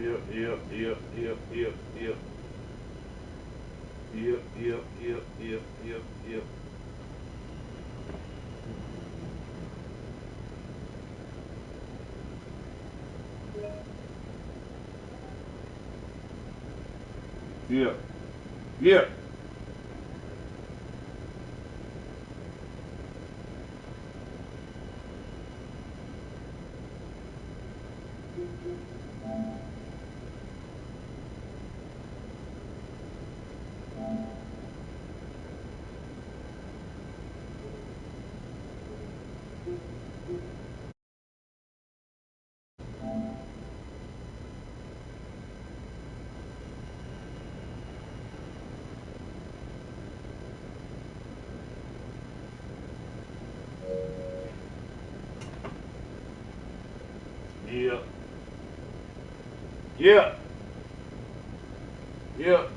Yep, yep, yep, yep, yep, yep. Yep, yep, yep, yep, yep, yep. Yep, yep. Yep. Yep. Yep.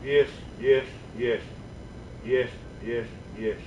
Yes, yes, yes, yes, yes, yes.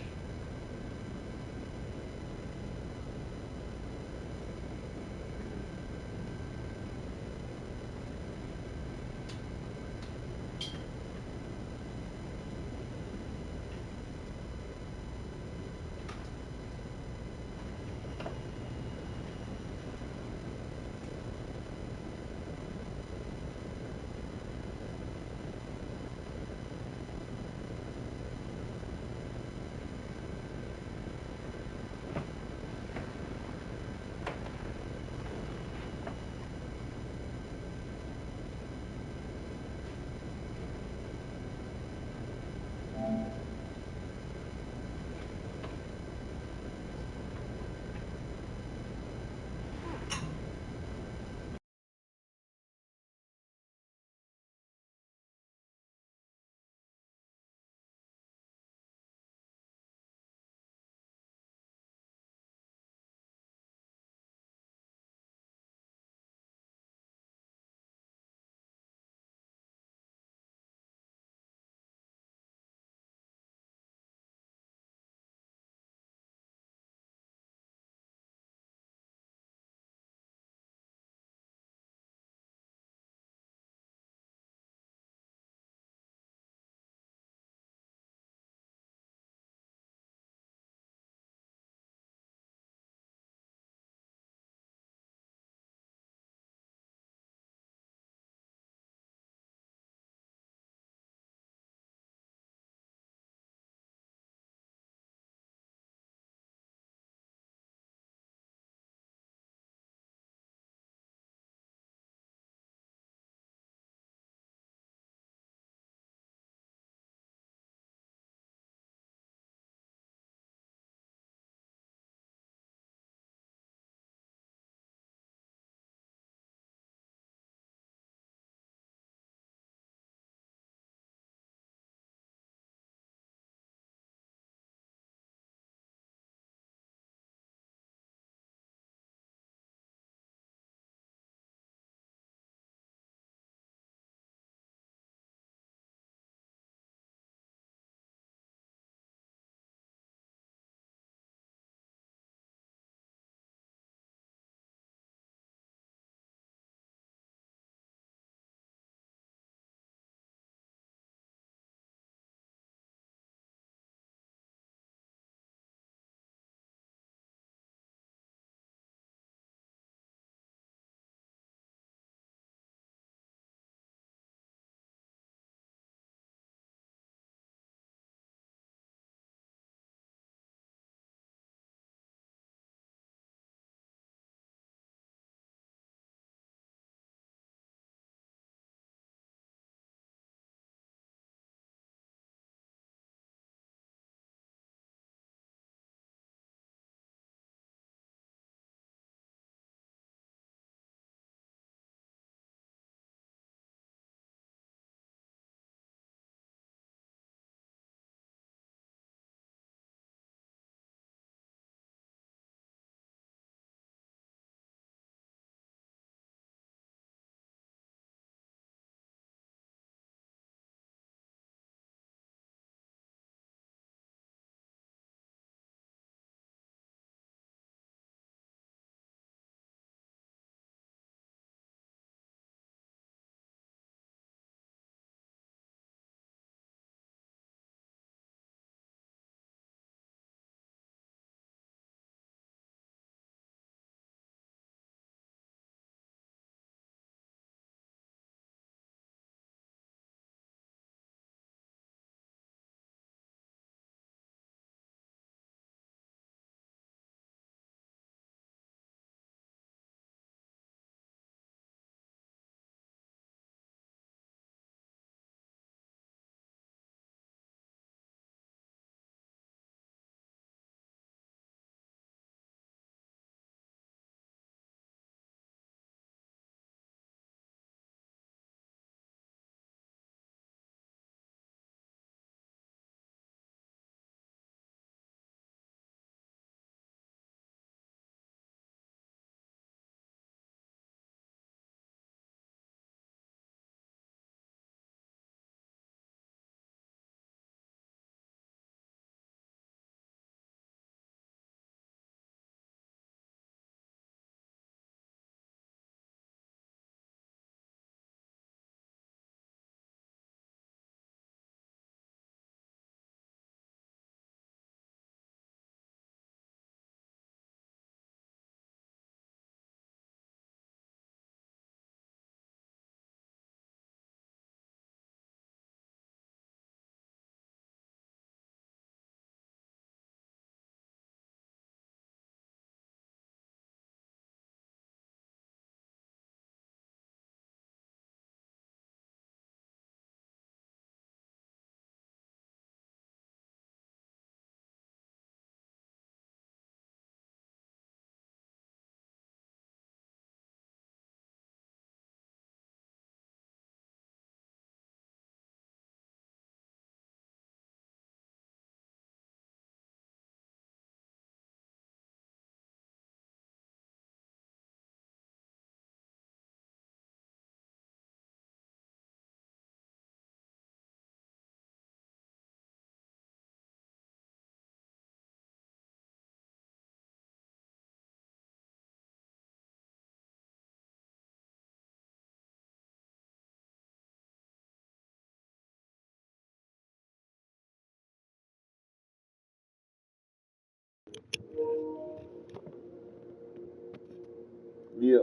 Yeah.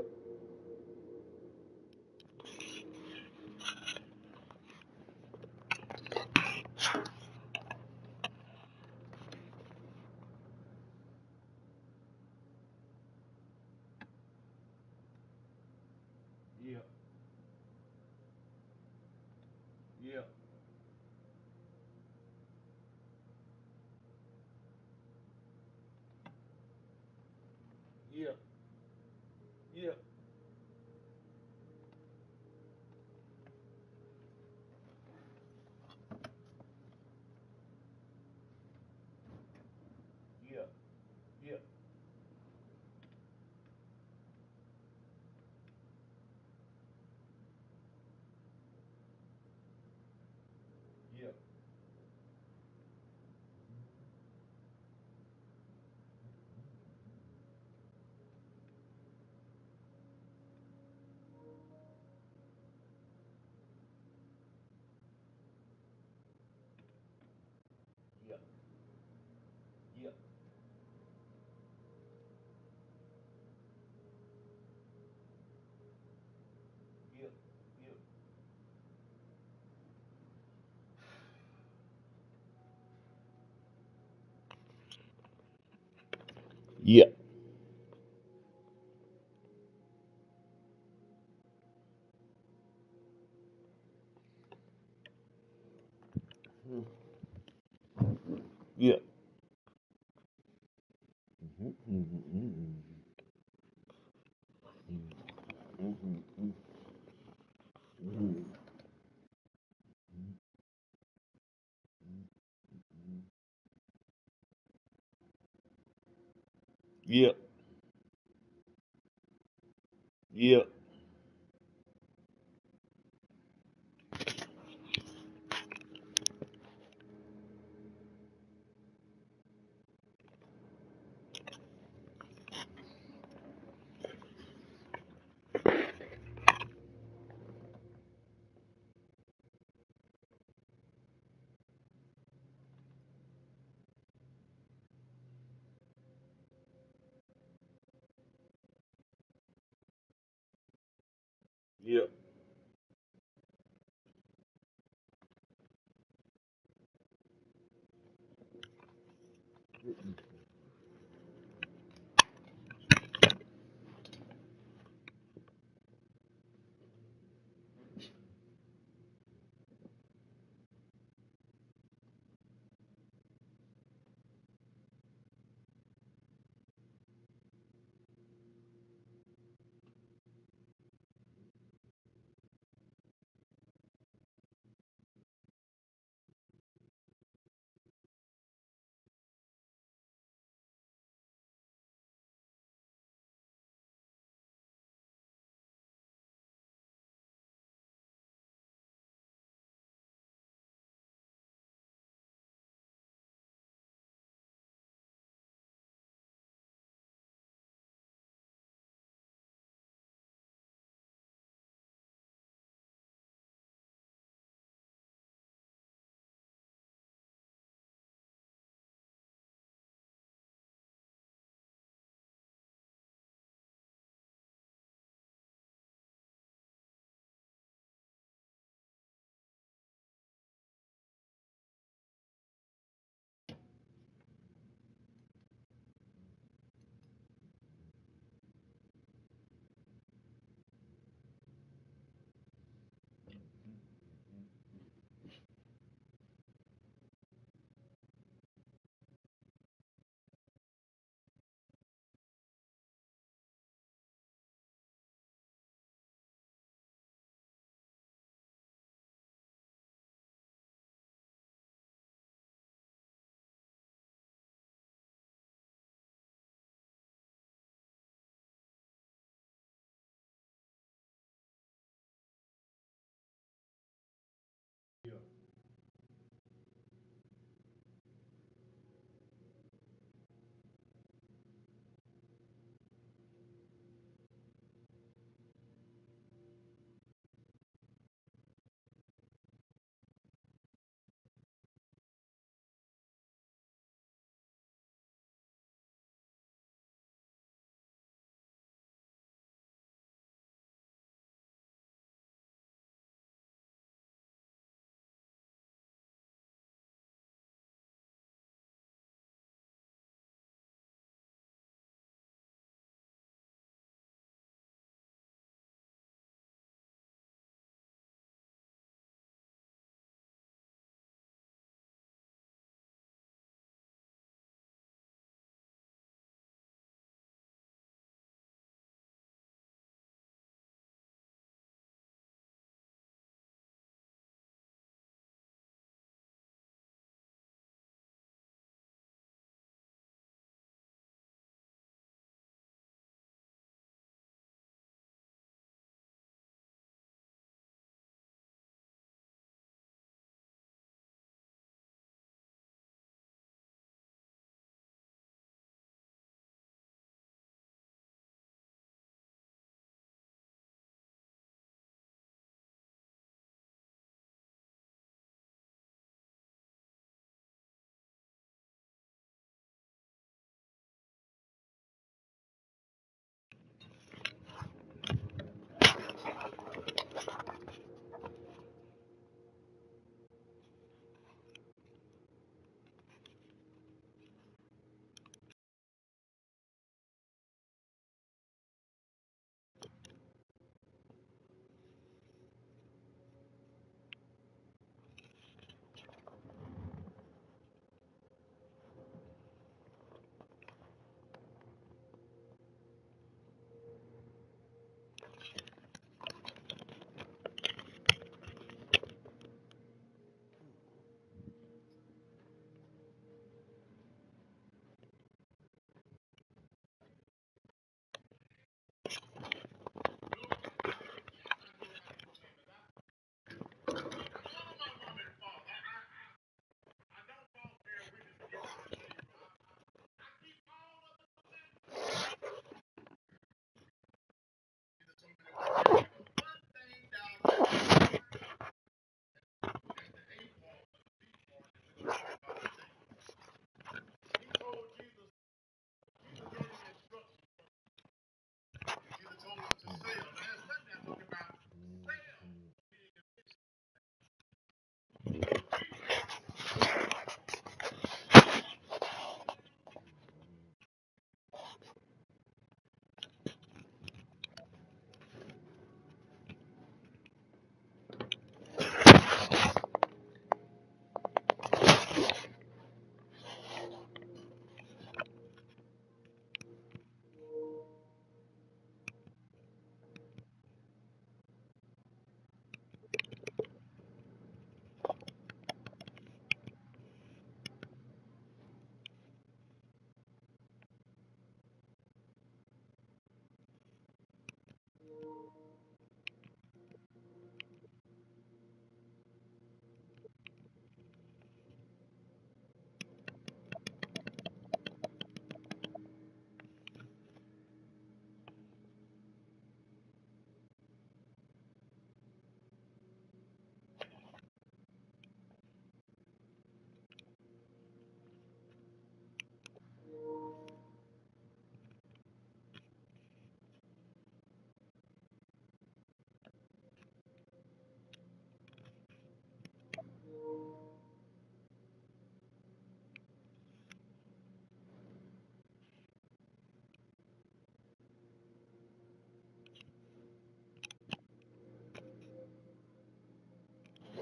Yeah. Yeah. Yeah. Yeah. Yeah. Yeah. Yeah. Yeah. Yeah. Yeah. Yeah. Yeah. Yeah. Yeah. Yeah.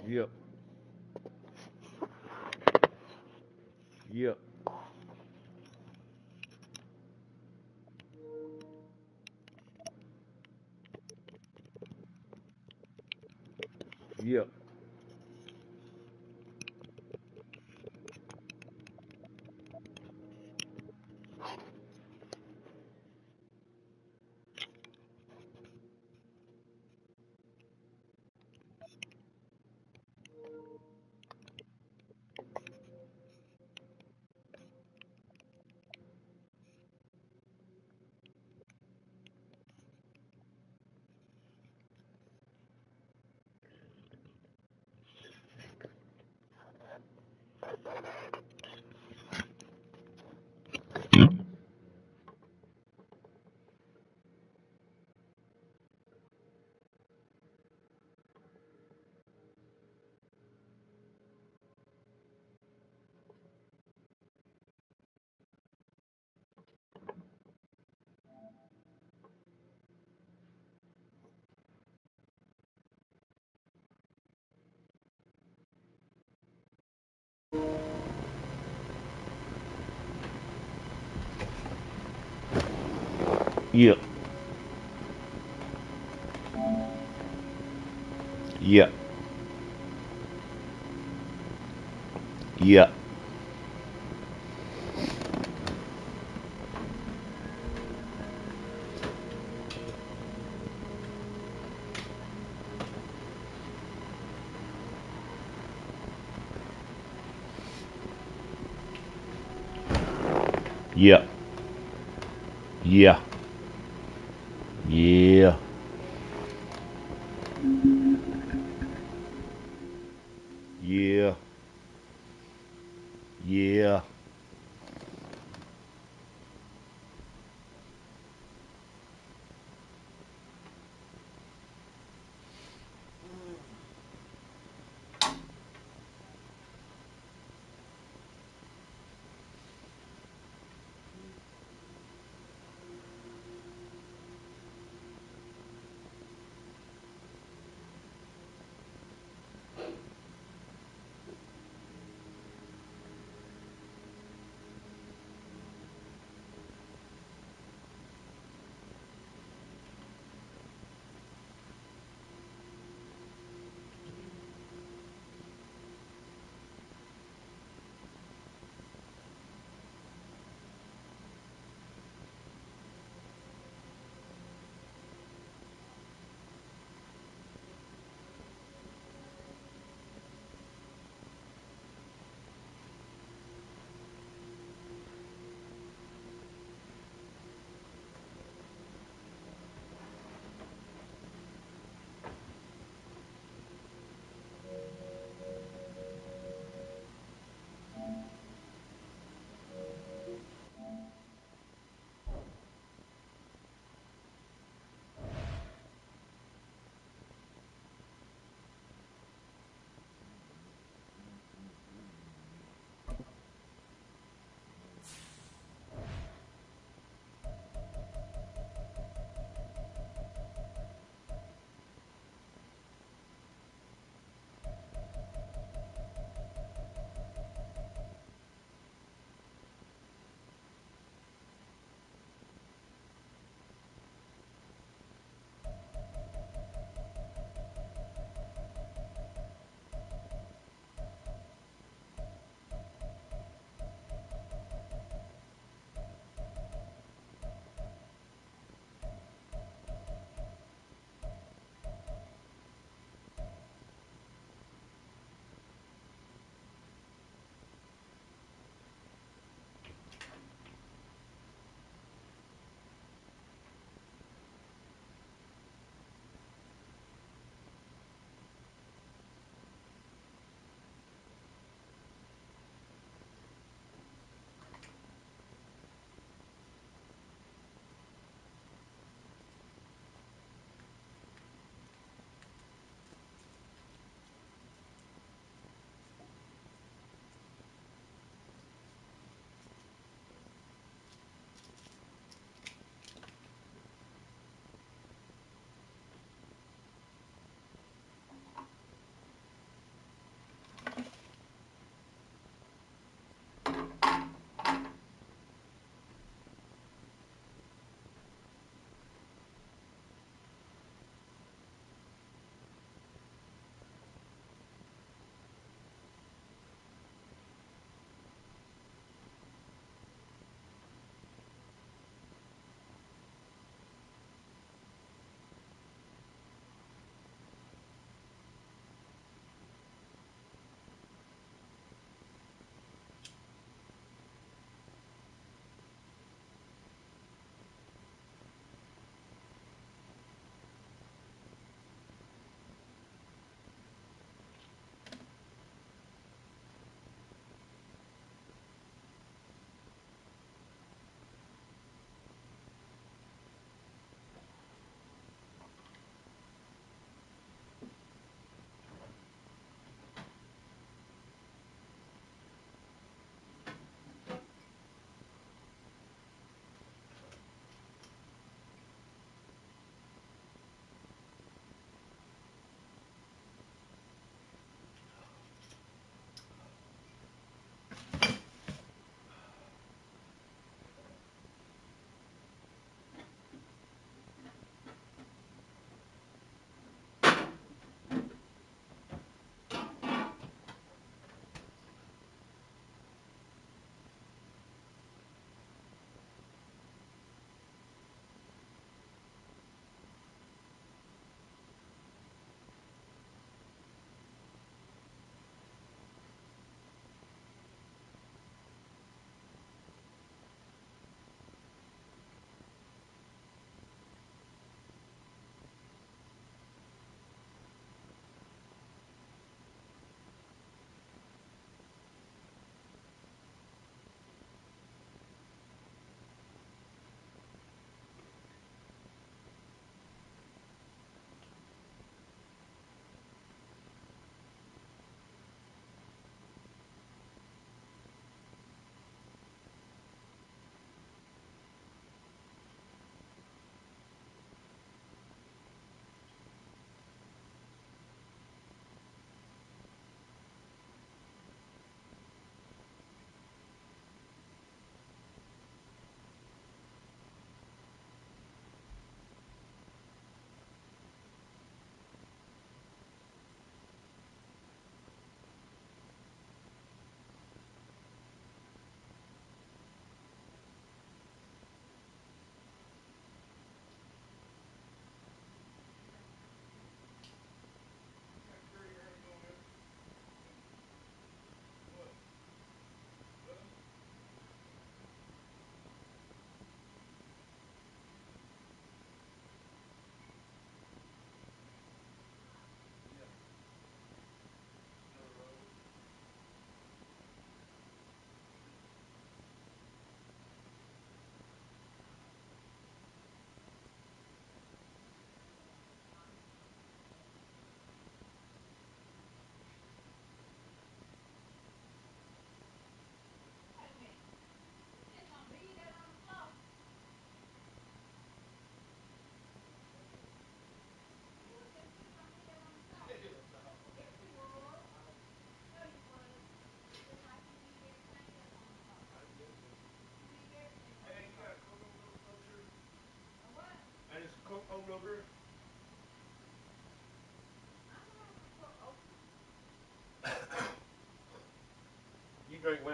Yep. Yep. Yep. Yep. Yep. Yep. Yep. Yeah. Yeah. Yeah. Yeah.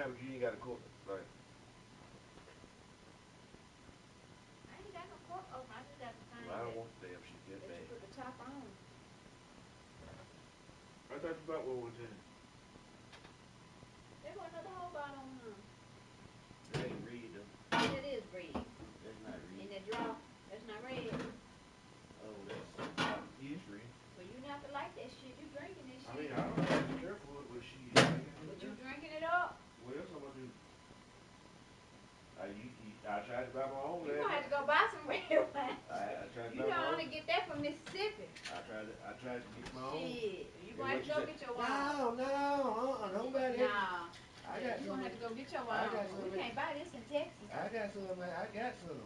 but you ain't got a cork. Like. I ain't got no cork open. I just got the thing. Well, I don't want the damn shit that that bad. you put the top on. I thought you bought one time. There was another whole bottle on them. That ain't red though. It is red. That's not red. In that drawer, that's not red. Oh, that's is red. Well, you not to like that shit. You drinking this shit. I mean, I don't have to be careful with it, but she. But you drinking it up. What else I'm gonna do? I tried to buy my own. You gonna have to go buy some red wine. I tried to You buy my don't own. only get that from Mississippi. I tried to get my own. Shit. You gonna have to go get your wine. No, nobody. Nah. I got you some. gonna have to go get your wine. We can't buy this in Texas. I got some. I got some.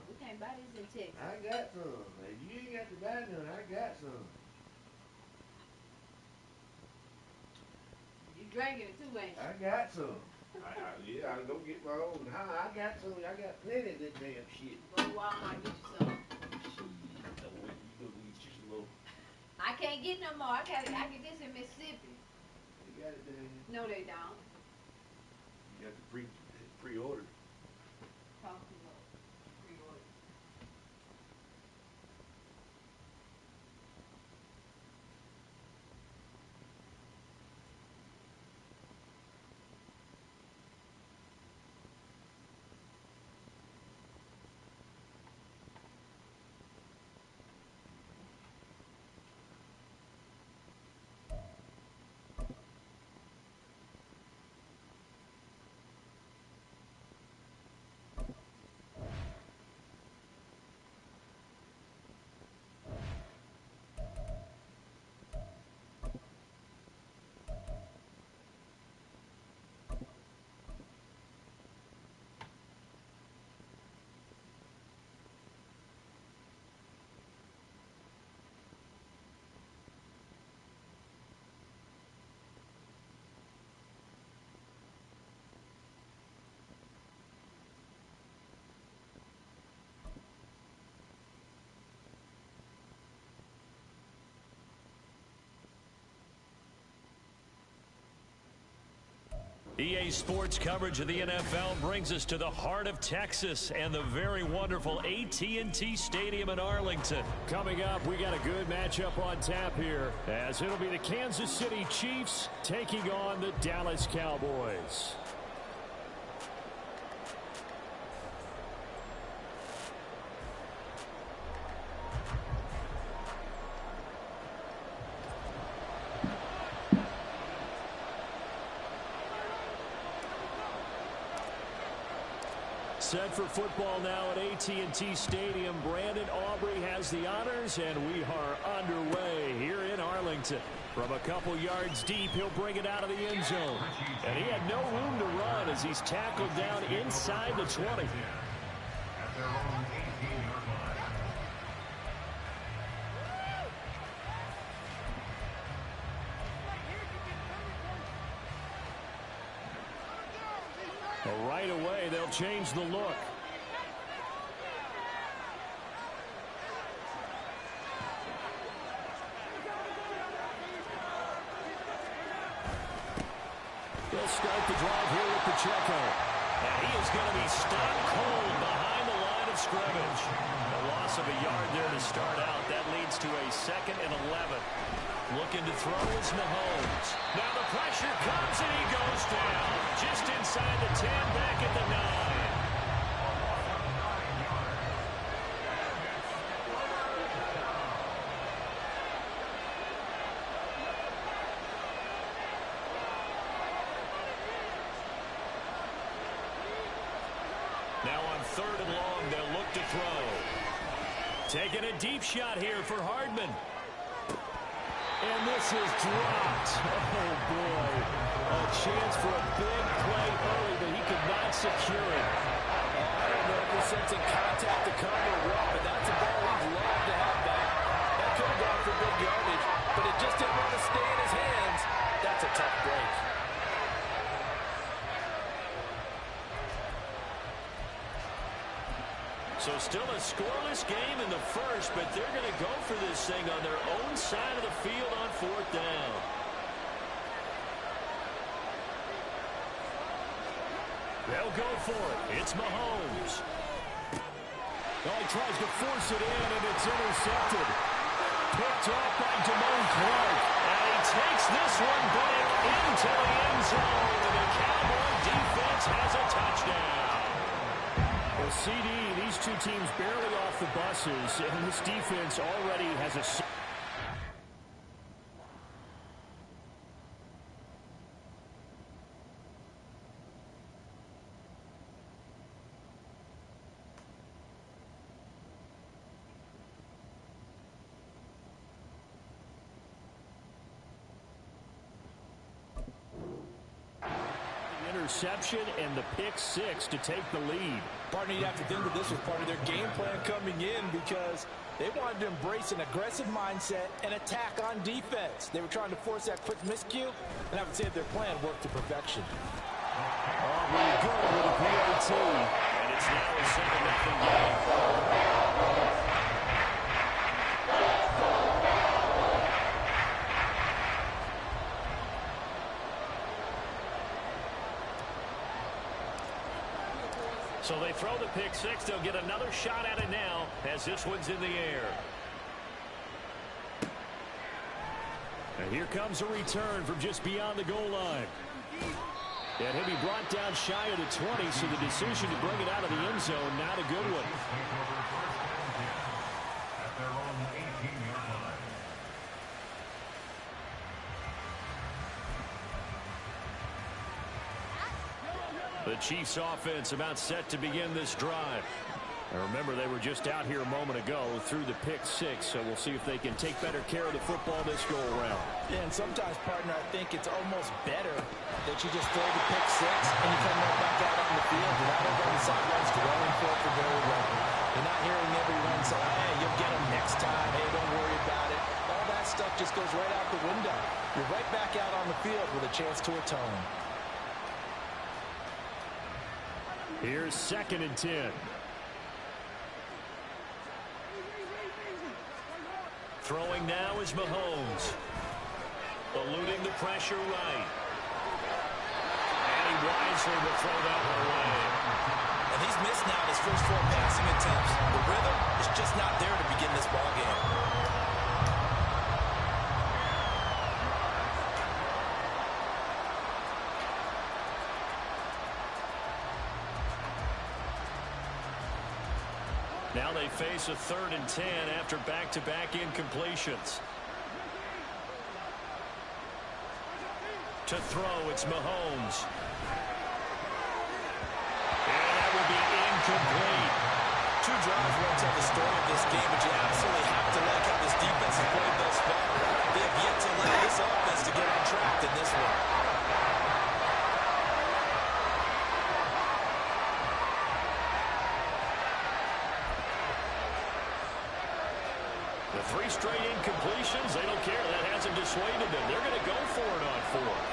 We can't buy this in Texas. I got some. You ain't got to buy none. I got some. You drinking it too, ain't you? I got some. Yeah, I go get my own. I got some. I got plenty of that damn shit. Go to Walmart and get you some. You go get you some more. I can't get no more. I get this in Mississippi. They got it there. No, they don't. You got the pre-order. Talk to them. Pre-order. EA Sports coverage of the NFL brings us to the heart of Texas and the very wonderful AT&T Stadium in Arlington. Coming up, we got a good matchup on tap here, as it'll be the Kansas City Chiefs taking on the Dallas Cowboys. Set for football now at AT&T Stadium. Brandon Aubrey has the honors, and we are underway here in Arlington. From a couple yards deep, he'll bring it out of the end zone. And he had no room to run as he's tackled down inside the 20. Right away, they'll change the look. They'll start the drive here with Pacheco. And he is going to be stone cold behind the line of scrimmage. A loss of a yard there to start out. That leads to a 2nd and 11. Looking to throw is Mahomes. Now the pressure comes and he goes down. Just inside the 10, back at the 9. Now on 3rd and long, they'll look to throw. Taking a deep shot here for Hardman. And this is dropped. Oh, boy. A chance for a big play early, but he could not secure it. I don't know if he's sensing contact to come or what, but that's a ball he'd love to have back. That could have gone for big yardage, but it just didn't want to stay in his hands. That's a tough break. So still a scoreless game in the first, but they're going to go for this thing on their own side of the field on 4th down. for it. It's Mahomes. Oh, he tries to force it in, and it's intercepted. Picked off by Damone Clark. And he takes this one back into the end zone. And the Cowboy defense has a touchdown. Well, CD, these two teams barely off the buses, and this defense already has a... interception and the pick six to take the lead. Partner, you have to think that this was part of their game plan coming in because they wanted to embrace an aggressive mindset and attack on defense. They were trying to force that quick miscue, and I would say that their plan worked to perfection. Oh, really good with a PAT. And it's now a 7-0 game. So they throw the pick six. They'll get another shot at it now as this one's in the air. And here comes a return from just beyond the goal line. And he'll be brought down shy of the 20, so the decision to bring it out of the end zone, not a good one. The Chiefs offense about set to begin this drive. And remember, they were just out here a moment ago through the pick six, so we'll see if they can take better care of the football this go-around. Yeah, and sometimes, partner, I think it's almost better that you just throw the pick six and you come right back out on the field. You're not over on the sidelines dwelling for it for very long. You're not hearing everyone say, hey, you'll get them next time. Hey, don't worry about it. All that stuff just goes right out the window. You're right back out on the field with a chance to atone. Here's 2nd and 10. Throwing now is Mahomes. Eluding the pressure right. And he wisely will throw that one away. And he's missed now his first 4 passing attempts. The rhythm is just not there to begin this ball game. Now they face a 3rd and 10 after back-to-back incompletions. To throw, it's Mahomes. And that will be incomplete. 2 drives won't tell the story of this game, but you absolutely have to like how this defense has played thus far. They have yet to let this offense to get on track in this one. The 3 straight incompletions, they don't care. That hasn't dissuaded them. They're going to go for it on 4th.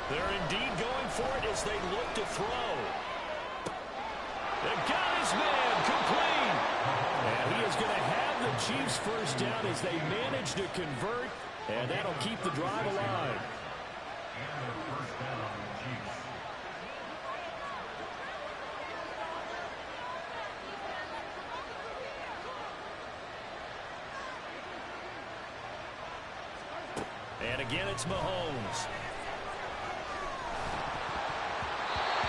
They're indeed going for it as they look to throw. They've got his man complete. And he is going to have the Chiefs first down as they manage to convert, and that'll keep the drive alive. And again, it's Mahomes.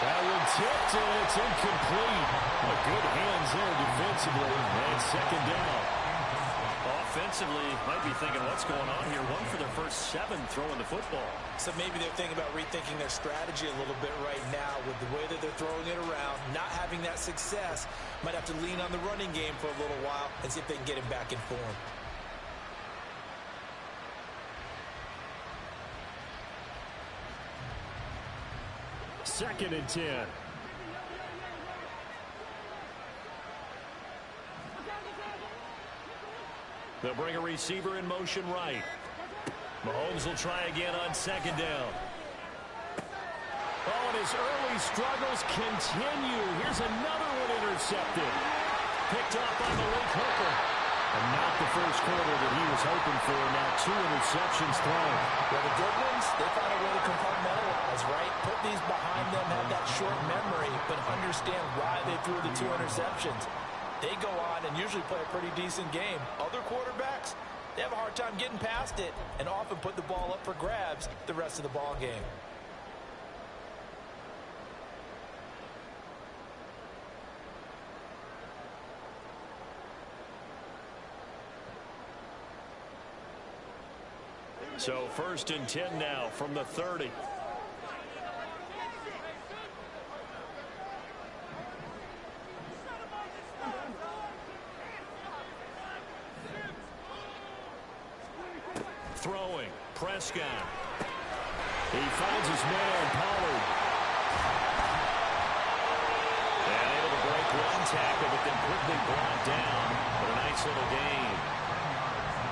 That one tipped, and it's incomplete. A good hands there defensively, and 2nd down. Offensively, might be thinking, what's going on here? 1 for their first 7 throwing the football. So maybe they're thinking about rethinking their strategy a little bit right now with the way that they're throwing it around, not having that success. Might have to lean on the running game for a little while and see if they can get him back in form. Second and 10. They'll bring a receiver in motion right. Mahomes will try again on 2nd down. Oh, and his early struggles continue. Here's another one intercepted. Picked up by Malik Hooker. And not the first quarter that he was hoping for. Now 2 interceptions thrown. Well, the good ones, they found a way to compartmentalize, right? Put these behind them, have that short memory, but understand why they threw the 2 interceptions. They go on and usually play a pretty decent game. Other quarterbacks, they have a hard time getting past it and often put the ball up for grabs the rest of the ball game. So 1st and 10 now from the 30. Throwing, Prescott. He finds his man, Pollard. And able to break one tackle, but then quickly brought down. But a nice little gain.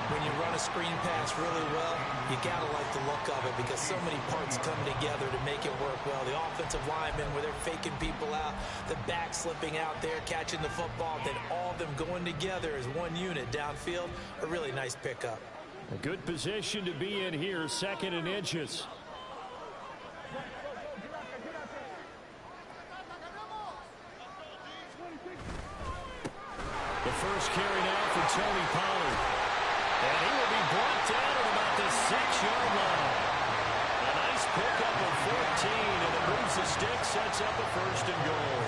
When you run a screen pass really well, you got to like the look of it because so many parts come together to make it work well. The offensive linemen, where they're faking people out, the back slipping out there, catching the football, then all of them going together as one unit downfield, a really nice pickup. A good position to be in here, 2nd and inches. The first carry now for Tony Pollard. And he will be brought down at about the 6-yard line. A nice pickup of 14, and it moves the stick, sets up a 1st and goal.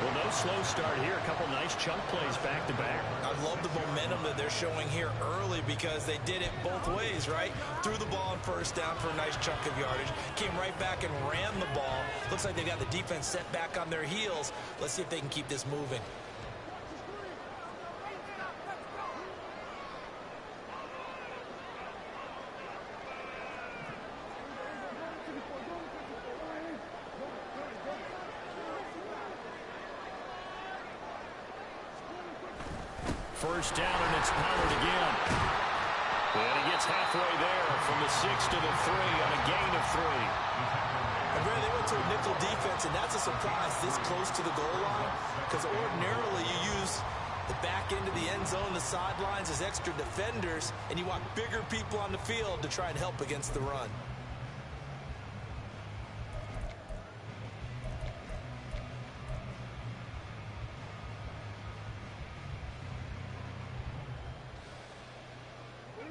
Well, no slow start here. A couple nice chunk plays back-to-back. I love the momentum that they're showing here early because they did it both ways, right? Threw the ball on 1st down for a nice chunk of yardage. Came right back and ran the ball. Looks like they got the defense set back on their heels. Let's see if they can keep this moving. First down, and it's Pollard again. And he gets halfway there from the 6 to the 3 on a gain of 3. And Ray, they went to a nickel defense, and that's a surprise this close to the goal line because ordinarily you use the back end of the end zone, the sidelines as extra defenders, and you want bigger people on the field to try and help against the run.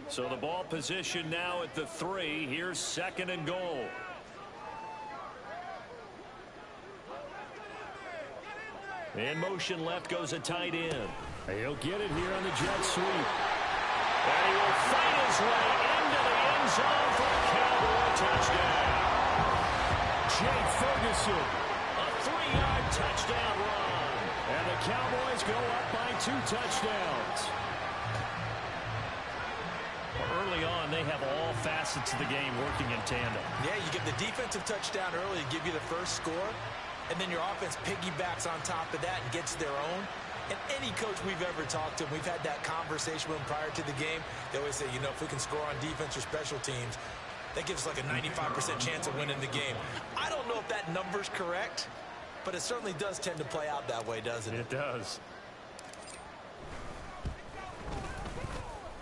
So the ball position now at the 3. Here's 2nd and goal. In motion left goes a tight end. He'll get it here on the jet sweep. And he will fight his way into the end zone for a Cowboy touchdown. Jay Ferguson, a 3-yard touchdown run. And the Cowboys go up by 2 touchdowns. Early on, they have all facets of the game working in tandem. Yeah, you get the defensive touchdown early to give you the first score, and then your offense piggybacks on top of that and gets their own. And any coach we've ever talked to, we've had that conversation with them prior to the game. They always say, you know, if we can score on defense or special teams, that gives us like a 95% chance of winning the game. I don't know if that number's correct, but it certainly does tend to play out that way, doesn't it? It does.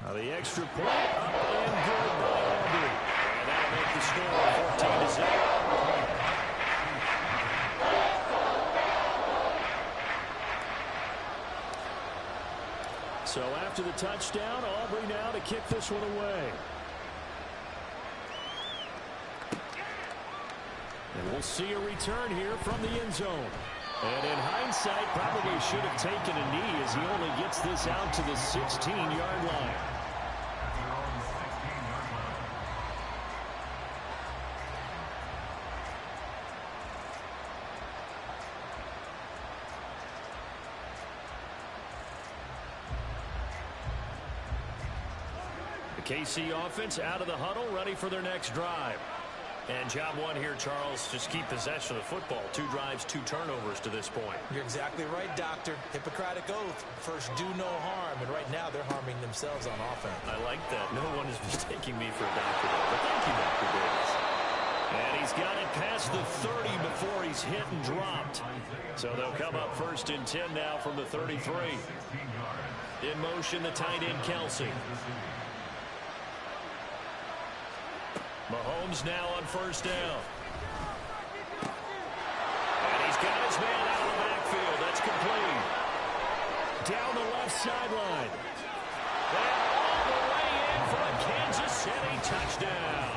Now the extra point up and good by Aubrey. And that'll make the score 14-7. So after the touchdown, Aubrey now to kick this one away. And we'll see a return here from the end zone. And in hindsight, probably should have taken a knee as he only gets this out to the 16-yard line. The KC offense out of the huddle, ready for their next drive. And job one here, Charles, just keep possession of the football. 2 drives, 2 turnovers to this point. You're exactly right, Doctor. Hippocratic oath. First, do no harm. And right now, they're harming themselves on offense. I like that. No one is mistaking me for a doctor, though. But thank you, Dr. Davis. And he's got it got past the 30 before he's hit and dropped. So they'll come up 1st and 10 now from the 33. In motion, the tight end, Kelsey. Mahomes now on 1st down. And he's got his man out of the backfield. That's complete. Down the left sideline. And all the way in for a Kansas City touchdown.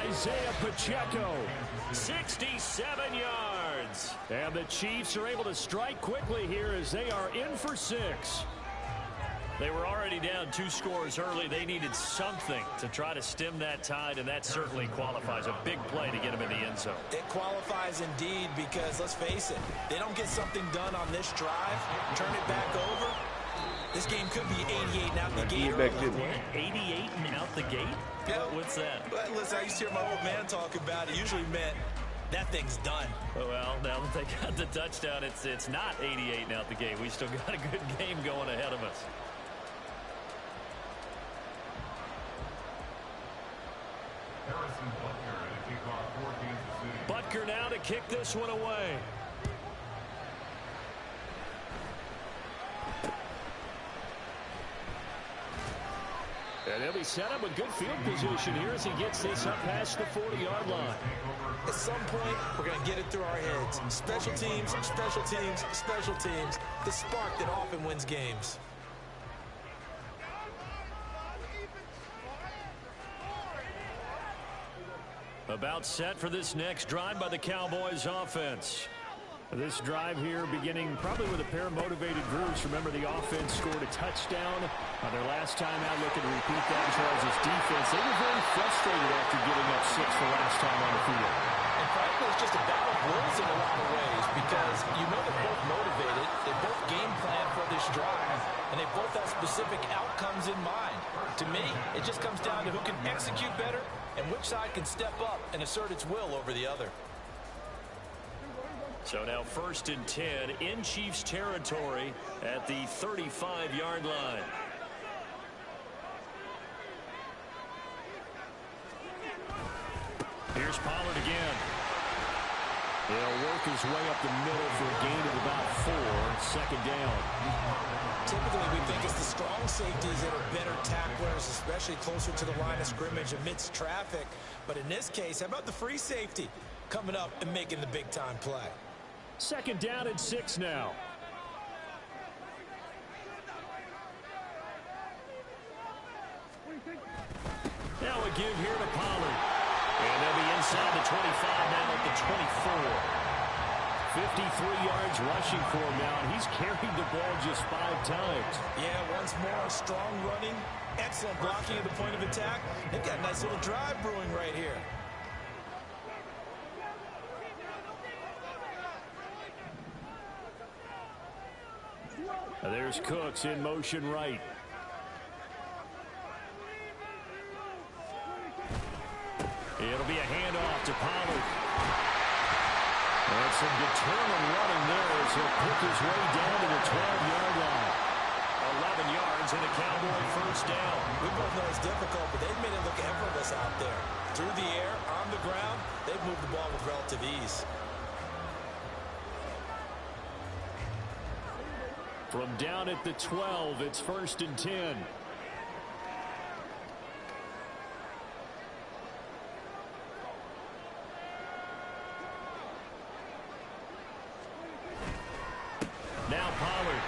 Isaiah Pacheco, 67 yards. And the Chiefs are able to strike quickly here as they are in for 6. They were already down 2 scores early. They needed something to try to stem that tide, and that certainly qualifies. A big play to get them in the end zone. It qualifies indeed because, let's face it, they don't get something done on this drive, turn it back over. This game could be 88 and out the gate. 88 and out the gate? Yeah. What's that? Well, listen, I used to hear my old man talk about it. Usually meant that thing's done. Well, now that they got the touchdown, it's not 88 and out the gate. We still got a good game going ahead of us. Butker now to kick this one away. And he'll be set up with good field position here as he gets this up past the 40-yard line. At some point, we're going to get it through our heads. Special teams, special teams, special teams. The spark that often wins games. About set for this next drive by the Cowboys offense. This drive here beginning probably with a pair of motivated groups. Remember, the offense scored a touchdown on their last time out. Looking to repeat that as far as his defense. They were very frustrated after giving up 6 the last time on the field. And frankly, it's just a battle of wills in a lot of ways because you know they're both motivated. They both game plan for this drive, and they both have specific outcomes in mind. To me, it just comes down to who can execute better and which side can step up and assert its will over the other. So now 1st and 10 in Chiefs territory at the 35-yard line. Here's Pollard again. He'll work his way up the middle for a gain of about 4. 2nd down. Typically, we think it's the strong safeties that are better tacklers, especially closer to the line of scrimmage amidst traffic. But in this case, how about the free safety coming up and making the big-time play? 2nd down and 6 now. Now a give here to Pollard. And they'll be inside the 25 now at the 24. 53 yards rushing for him now, and he's carried the ball just 5 times. Yeah, once more, strong running, excellent blocking at the point of attack. They've got a nice little drive brewing right here. There's Cooks in motion right. It'll be a handoff to Pollard. And some determined running there as he'll pick his way down to the 12-yard line. 11 yards and a Cowboy 1st down. We both know it's difficult, but they've made it look effortless out there. Through the air, on the ground, they've moved the ball with relative ease. From down at the 12, it's 1st and 10. Now Pollard.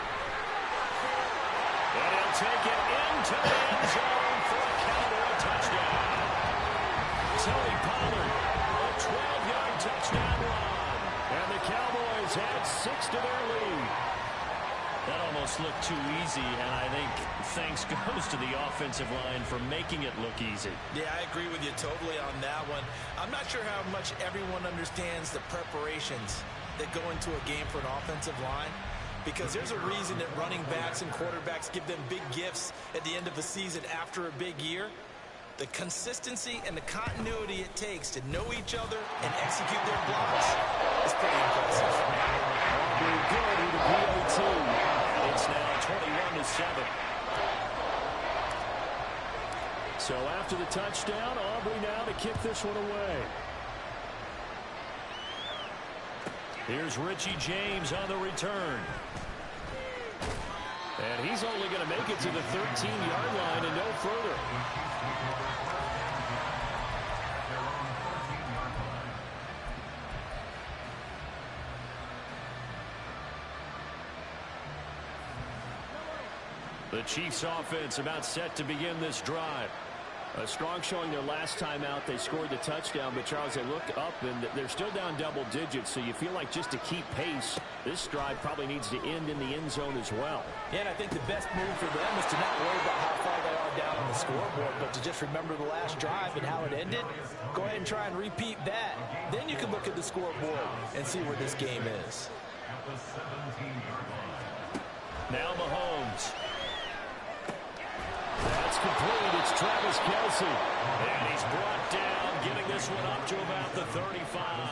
And he'll take it into the end zone for a Cowboy touchdown. Tony Pollard, a 12-yard touchdown run. And the Cowboys add 6 to their lead. That almost looked too easy, and I think thanks goes to the offensive line for making it look easy. Yeah, I agree with you totally on that one. I'm not sure how much everyone understands the preparations that go into a game for an offensive line, because there's a reason that running backs and quarterbacks give them big gifts at the end of the season after a big year. The consistency and the continuity it takes to know each other and execute their blocks is pretty impressive. Aubrey good with the PAT. It's now 21-7. So after the touchdown, Aubrey now to kick this one away. Here's Richie James on the return. And he's only going to make it to the 13-yard line and no further. The Chiefs offense about set to begin this drive. A strong showing their last time out. They scored the touchdown, but Charles, they look up and they're still down double digits, so you feel like just to keep pace, this drive probably needs to end in the end zone as well. Yeah, and I think the best move for them is to not worry about how far they are down on the scoreboard, but to just remember the last drive and how it ended. Go ahead and try and repeat that. Then you can look at the scoreboard and see where this game is. Now Mahomes. That's complete. It's Travis Kelce. And he's brought down, getting this one up to about the 35.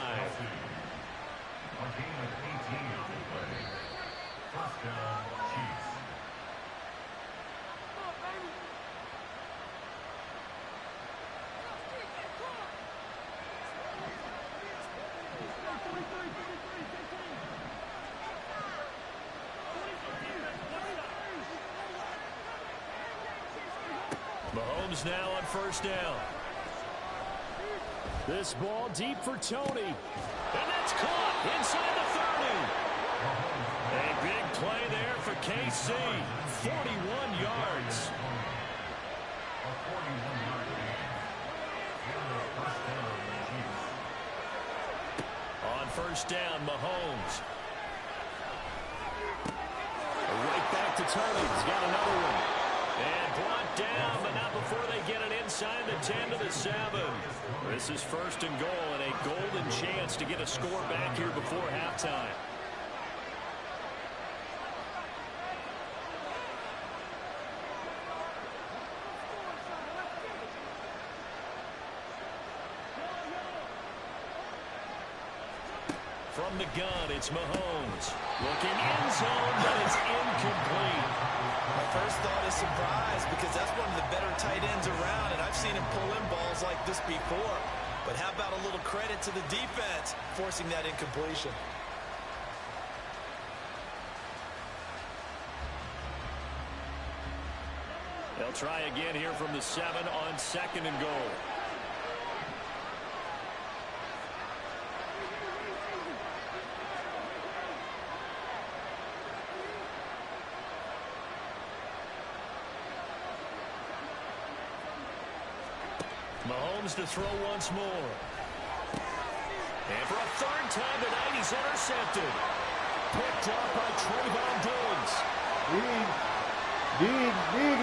Mahomes now on first down. This ball deep for Tony. And that's caught inside the 30. A big play there for KC. 41 yards. On first down, Mahomes. Right back to Tony. He's got another one. And brought down, but not before they get it inside the 10 to the 7. This is first and goal, and a golden chance to get a score back here before halftime. From the gun, it's Mahomes. Looking end zone, but it's incomplete. My first thought is surprise because that's one of the better tight ends around, and I've seen him pull in balls like this before. But how about a little credit to the defense forcing that incompletion? They'll try again here from the 7 on second and goal. Mahomes to throw once more. And for a third time tonight, he's intercepted. Picked up by Trayvon Diggs. Dig.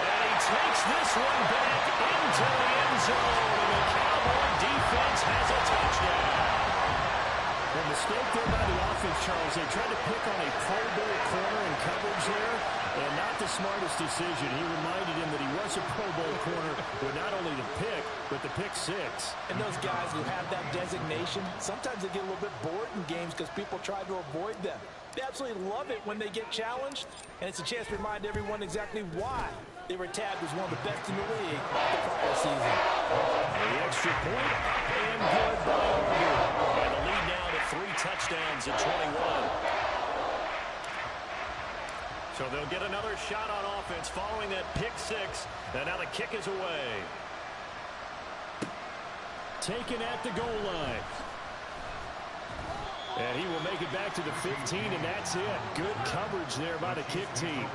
And he takes this one back into the end zone. And the Cowboy defense has a touchdown. The mistake there by the offense, Charles. They tried to pick on a Pro Bowl corner in coverage there, and not the smartest decision. He reminded him that he was a Pro Bowl corner with not only the pick, but the pick six. And those guys who have that designation, sometimes they get a little bit bored in games because people try to avoid them. They absolutely love it when they get challenged, and it's a chance to remind everyone exactly why they were tagged as one of the best in the league the prior season. The extra point up and good by Arby. And the lead now to 3 touchdowns at 21. So they'll get another shot on offense following that pick six. And now the kick is away. Taken at the goal line. And he will make it back to the 15, and that's it. Good coverage there by the kick team.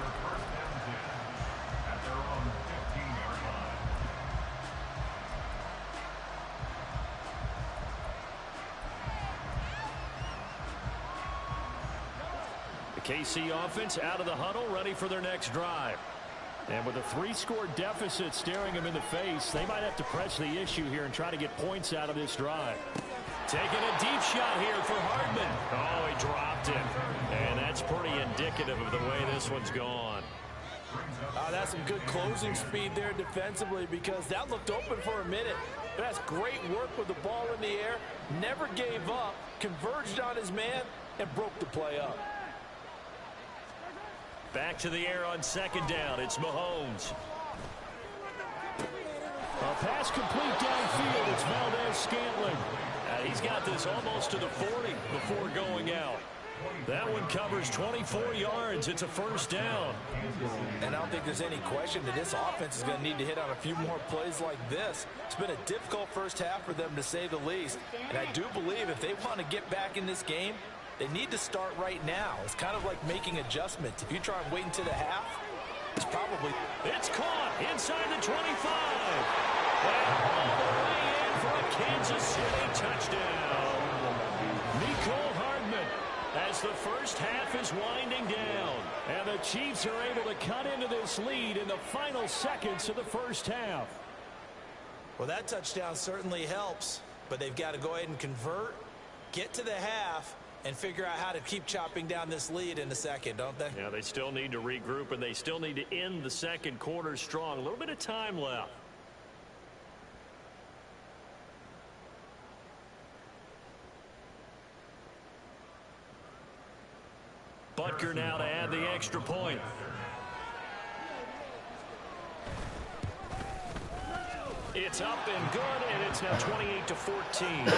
KC offense out of the huddle, ready for their next drive. And with a 3-score deficit staring them in the face, they might have to press the issue here and try to get points out of this drive. Taking a deep shot here for Hardman. Oh, he dropped it. And that's pretty indicative of the way this one's gone. That's some good closing speed there defensively because that looked open for a minute. But that's great work with the ball in the air. Never gave up, converged on his man, and broke the play up. Back to the air on second down. It's Mahomes. A pass complete downfield. It's Valdez-Scantling. He's got this almost to the 40 before going out. That one covers 24 yards. It's a first down. And I don't think there's any question that this offense is going to need to hit on a few more plays like this. It's been a difficult first half for them, to say the least. And I do believe if they want to get back in this game, they need to start right now. It's kind of like making adjustments. If you try and wait until the half, it's probably... It's caught inside the 25. And all the way in for a Kansas City touchdown. Nicole Hardman, as the first half is winding down. And the Chiefs are able to cut into this lead in the final seconds of the first half. Well, that touchdown certainly helps, but they've got to go ahead and convert, get to the half, and figure out how to keep chopping down this lead in the second, don't they? Yeah, they still need to regroup, and they still need to end the second quarter strong. A little bit of time left. Butker now to add the extra point. It's up and good, and it's now 28-14.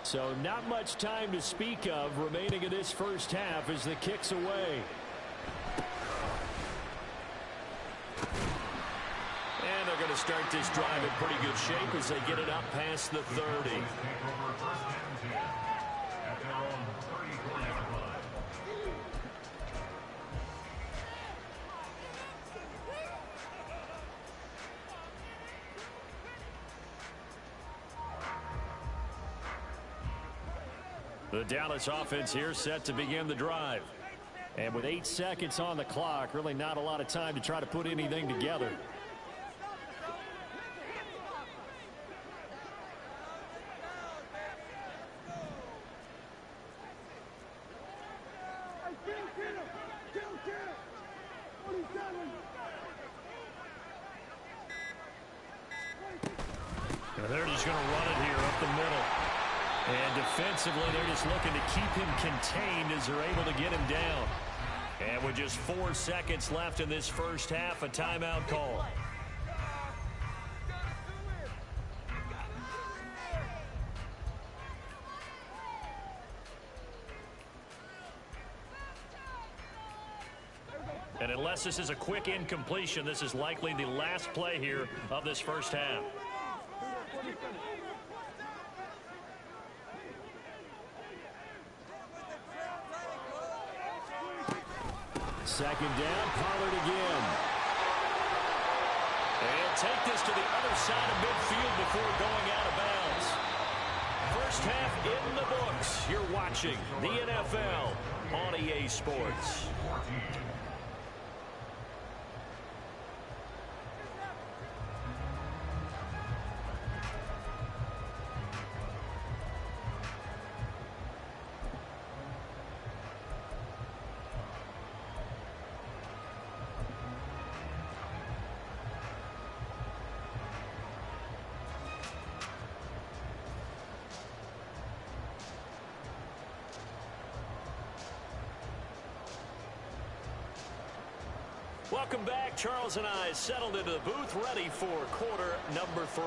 So not much time to speak of remaining in this first half as the kick's away. And they're going to start this drive in pretty good shape as they get it up past the 30. The Dallas offense here set to begin the drive. And with 8 seconds on the clock, really not a lot of time to try to put anything together. Now they're just going to run it here up the middle. And defensively, they're just looking to keep him contained as they're able to get him down. And with just 4 seconds left in this first half, a timeout call. And unless this is a quick incompletion, this is likely the last play here of this first half. Second down, Pollard again. And take this to the other side of midfield before going out of bounds. First half in the books. You're watching the NFL on EA Sports. Welcome back. Charles and I settled into the booth, ready for quarter number 3.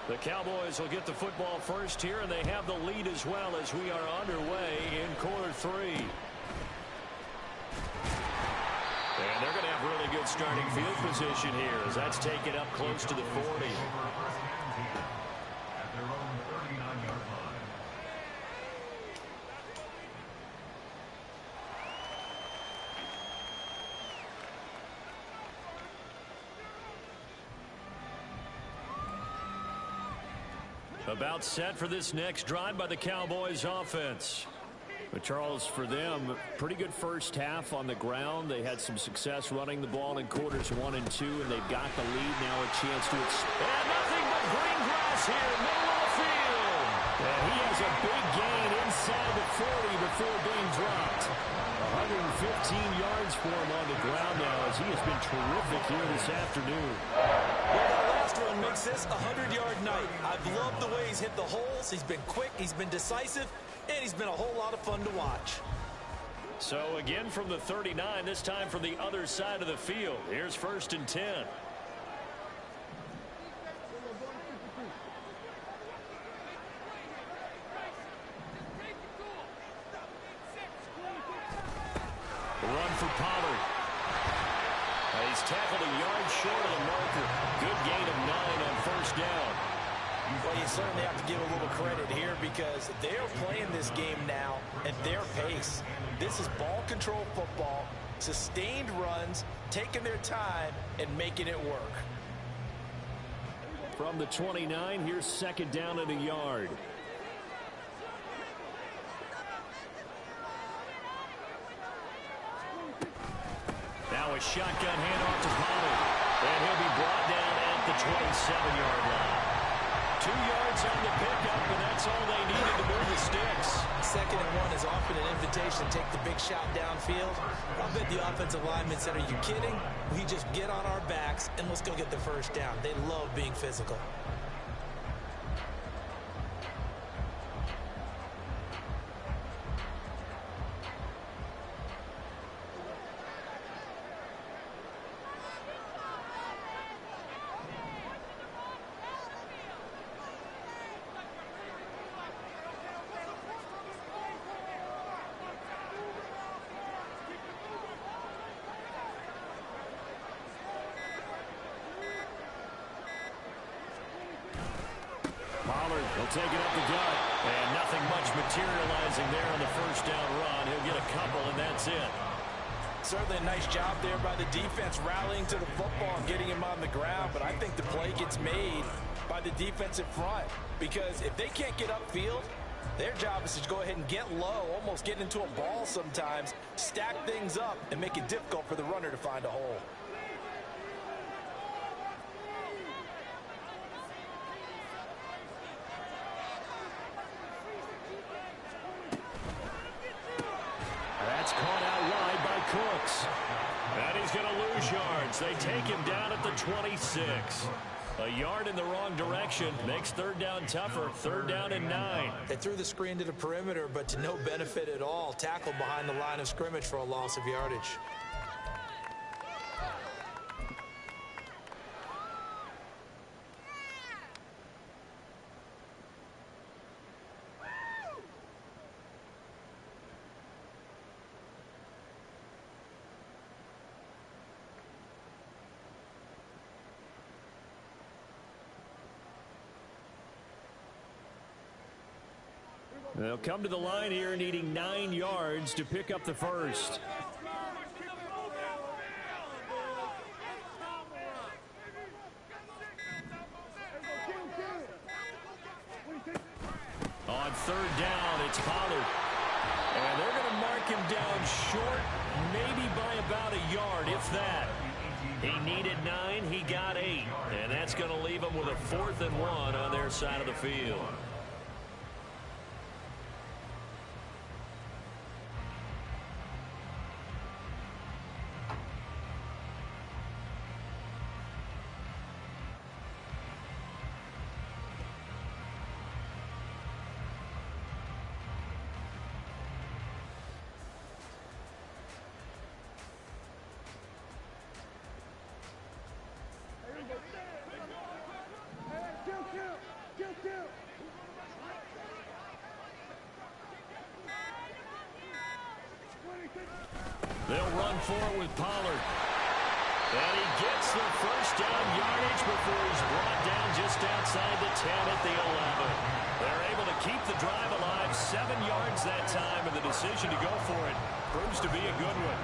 The Cowboys will get the football first here, and they have the lead as well as we are underway in quarter 3. And they're going to have really good good starting field position here as that's taken up close to the 40. About set for this next drive by the Cowboys offense. But Charles, for them, pretty good first half on the ground. They had some success running the ball in quarters 1 and 2, and they've got the lead now, a chance to expand. Nothing but green grass here, middle of the field. And he has a big gain inside the 40 before being dropped. 115 yards for him on the ground now as he has been terrific here this afternoon. Well, that last run makes this a 100-yard night. I've loved the way he's hit the holes. He's been quick, he's been decisive, and he's been a whole lot of fun to watch. So again from the 39, this time from the other side of the field. Here's 1st and 10. Run for Pollard. He's tackled a yard short of the marker. Good gain of 9 on 1st down. Well, you certainly have to give a little credit here because they're playing this game now at their pace. This is ball control football, sustained runs, taking their time, and making it work. From the 29, here's 2nd down and a yard. Now a shotgun handoff to Pollard. And he'll be brought down at the 27-yard line. 2 yards on the pickup, and that's all they needed to move the sticks. 2nd and 1 is often an invitation to take the big shot downfield. I bet the offensive linemen said, are you kidding? We just get on our backs, and let's go get the 1st down. They love being physical. Pollard will take it up the gut. And nothing much materializing there on the 1st down run. He'll get a couple, and that's it. Certainly a nice job there by the defense rallying to the football and getting him on the ground. But I think the play gets made by the defensive front. Because if they can't get upfield, their job is to go ahead and get low, almost get into a ball sometimes, stack things up, and make it difficult for the runner to find a hole. That's caught out wide by Cooks. And he's going to lose yards. They take him down at the 26. A yard in the wrong direction makes 3rd down tougher. 3rd down and 9. They threw the screen to the perimeter, but to no benefit at all. Tackled behind the line of scrimmage for a loss of yardage. They'll come to the line here needing 9 yards to pick up the 1st. On 3rd down, it's Pollard. And they're going to mark him down short, maybe by about a yard, if that. He needed 9, he got 8. And that's going to leave him with a 4th and 1 on their side of the field. They'll run for it with Pollard. And he gets the first down yardage before he's brought down just outside the 10 at the 11. They're able to keep the drive alive, 7 yards that time, and the decision to go for it proves to be a good one.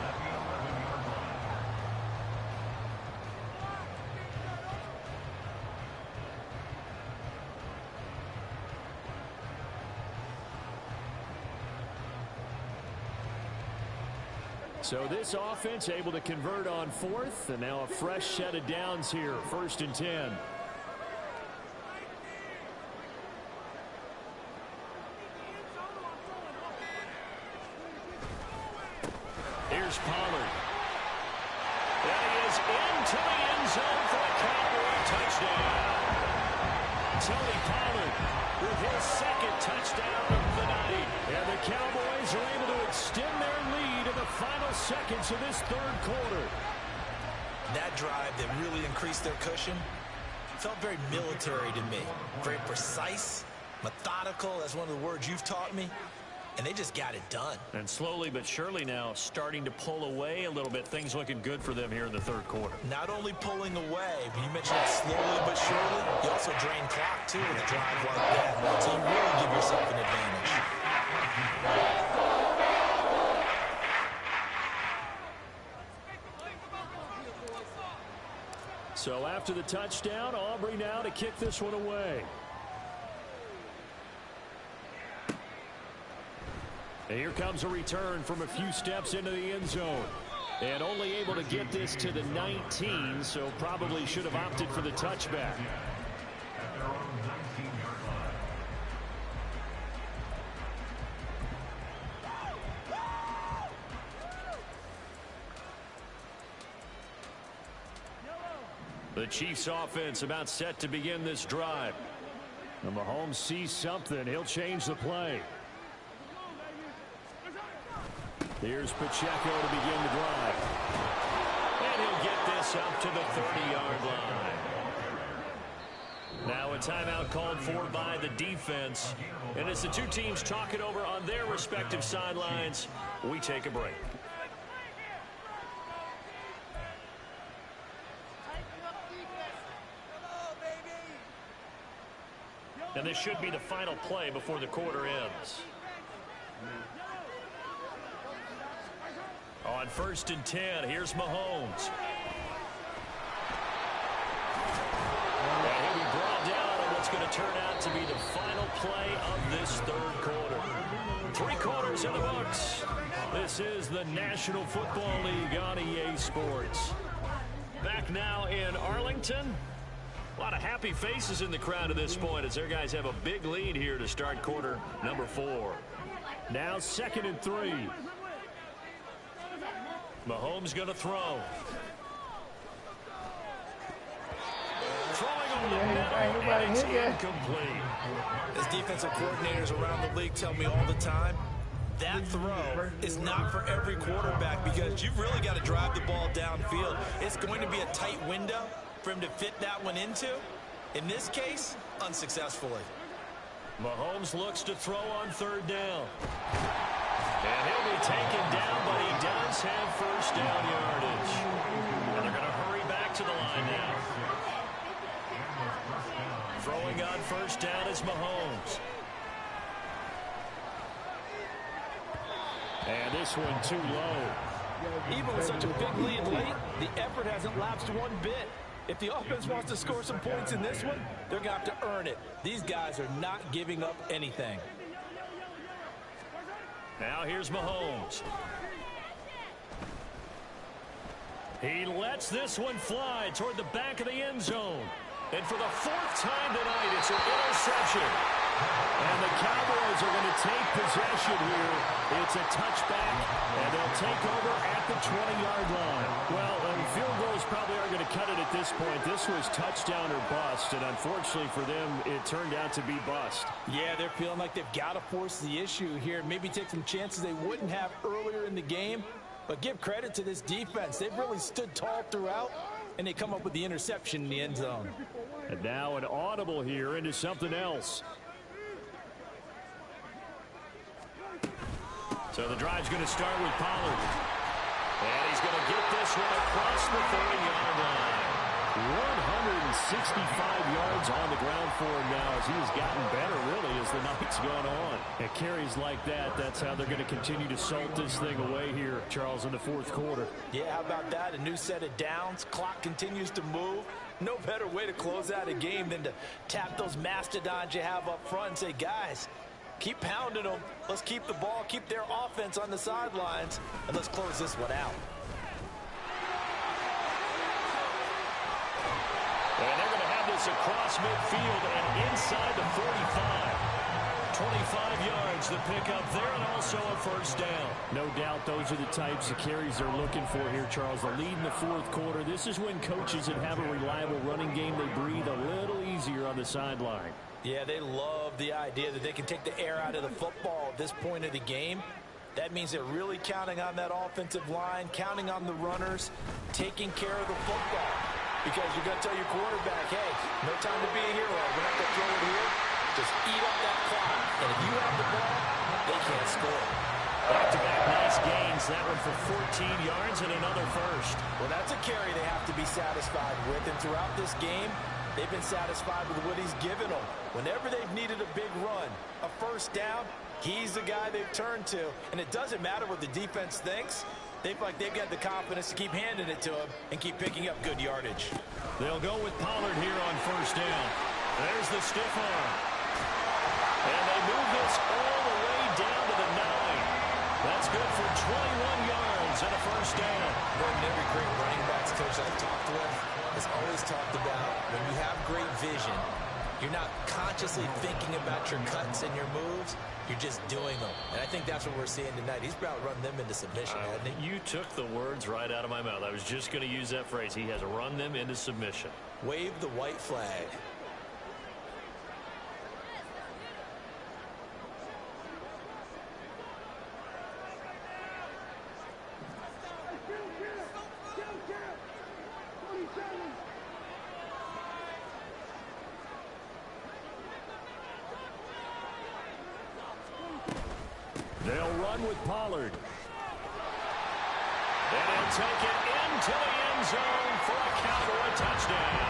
So this offense able to convert on 4th, and now a fresh set of downs here, 1st and 10. Here's Pollard. And he is into the end zone for a Cowboy touchdown. Tony Pollard with his 2nd touchdown of the night. And the Cowboys are able to extend their lead in the final seconds of this 3rd quarter. That drive that really increased their cushion felt very military to me. Very precise, methodical, that's one of the words you've taught me. And they just got it done. And slowly but surely now starting to pull away a little bit. Things looking good for them here in the 3rd quarter. Not only pulling away, but you mentioned that slowly but surely, you also drain clock too with a drive like that. So you really give yourself an advantage. So after the touchdown, Aubrey now to kick this one away. And here comes a return from a few steps into the end zone. And only able to get this to the 19, so probably should have opted for the touchback. The Chiefs offense about set to begin this drive. And Mahomes sees something. He'll change the play. Here's Pacheco to begin the drive. And he'll get this up to the 30-yard line. Now a timeout called for by the defense. And as the two teams talk it over on their respective sidelines, we take a break. And this should be the final play before the quarter ends. On 1st and 10, here's Mahomes. And he'll be brought down on what's going to turn out to be the final play of this 3rd quarter. 3 quarters in the books. This is the National Football League on EA Sports. Back now in Arlington. A lot of happy faces in the crowd at this point as their guys have a big lead here to start quarter number 4. Now 2nd and 3. Mahomes going to throw. Throwing on the middle, and it's incomplete. As defensive coordinators around the league tell me all the time, that throw is not for every quarterback because you've really got to drive the ball downfield. It's going to be a tight window for him to fit that one into. In this case, unsuccessfully. Mahomes looks to throw on 3rd down. And he'll be taken down, but he does have first down yardage. And they're going to hurry back to the line now. Throwing on 1st down is Mahomes. And this one too low. Even with such a big lead late, the effort hasn't lapsed one bit. If the offense wants to score some points in this one, they're going to have to earn it. These guys are not giving up anything. Now here's Mahomes. He lets this one fly toward the back of the end zone. And for the 4th time tonight, it's an interception. And the Cowboys are going to take possession here. It's a touchback, and they'll take over at the 20-yard line. Well, field goals probably aren't going to cut it at this point. This was touchdown or bust, and unfortunately for them, it turned out to be bust. Yeah, they're feeling like they've got to force the issue here. Maybe take some chances they wouldn't have earlier in the game. But give credit to this defense. They've really stood tall throughout, and they come up with the interception in the end zone. And now an audible here into something else. So the drive's going to start with Pollard. And he's going to get this one across the 30-yard 65 yards on the ground for him now as he has gotten better, really, as the night's gone on. And carries like that, that's how they're going to continue to salt this thing away here, Charles, in the fourth quarter. Yeah, how about that? A new set of downs. Clock continues to move. No better way to close out a game than to tap those mastodons you have up front and say, guys, keep pounding them. Let's keep the ball, keep their offense on the sidelines, and let's close this one out. And they're going to have this across midfield and inside the 45. 25 yards, the pickup there, and also a first down. No doubt those are the types of carries they're looking for here, Charles. The lead in the fourth quarter. This is when coaches that have a reliable running game, they breathe a little easier on the sideline. Yeah, they love the idea that they can take the air out of the football at this point of the game. That means they're really counting on that offensive line, counting on the runners, taking care of the football. Because you're going to tell your quarterback, hey, no time to be a hero. We're not going to throw it here. Just eat up that clock. And if you have the ball, they can't score. Back-to-back nice gains. That one for 14 yards and another first. Well, that's a carry they have to be satisfied with. And throughout this game, they've been satisfied with what he's given them. Whenever they've needed a big run, a first down, he's the guy they've turned to. And it doesn't matter what the defense thinks. They feel like they've got the confidence to keep handing it to him and keep picking up good yardage. They'll go with Pollard here on first down. There's the stiff arm. And they move this all the way down to the 9. That's good for 21 yards and a first down. Gordon, every great running backs coach I've talked with has always talked about when you have great vision, you're not consciously thinking about your cuts and your moves. You're just doing them. And I think that's what we're seeing tonight. He's about to run them into submission, hasn't he? You took the words right out of my mouth. I was just going to use that phrase. He has run them into submission. Wave the white flag. They'll run with Pollard. And he'll take it into the end zone for a Cowboy touchdown.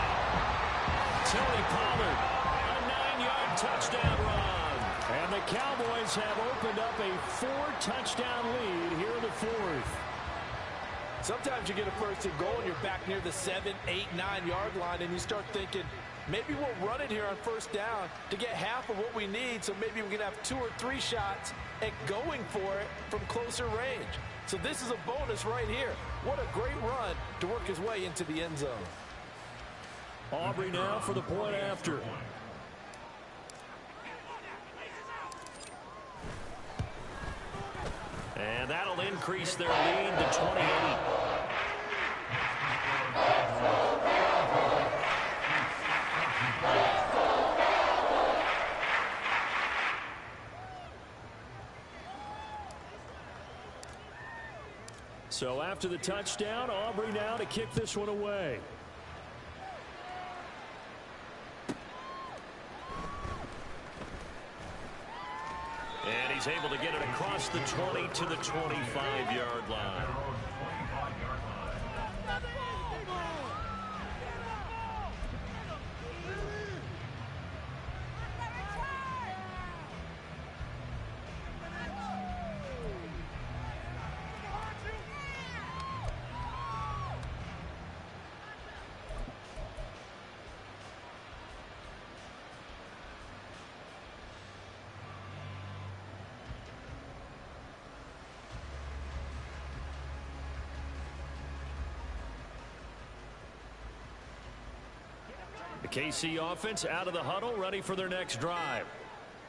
Tony Pollard, a 9-yard touchdown run. And the Cowboys have opened up a 4-touchdown lead here in the fourth. Sometimes you get a first and goal and you're back near the 7, 8, 9-yard line and you start thinking, maybe we'll run it here on first down to get half of what we need, so maybe we can have 2 or 3 shots at going for it from closer range. So this is a bonus right here. What a great run to work his way into the end zone. Aubrey now for the point after. And that'll increase their lead to 28. So after the touchdown, Aubrey now to kick this one away. And he's able to get it across the 20 to the 25-yard line. The KC offense out of the huddle, ready for their next drive.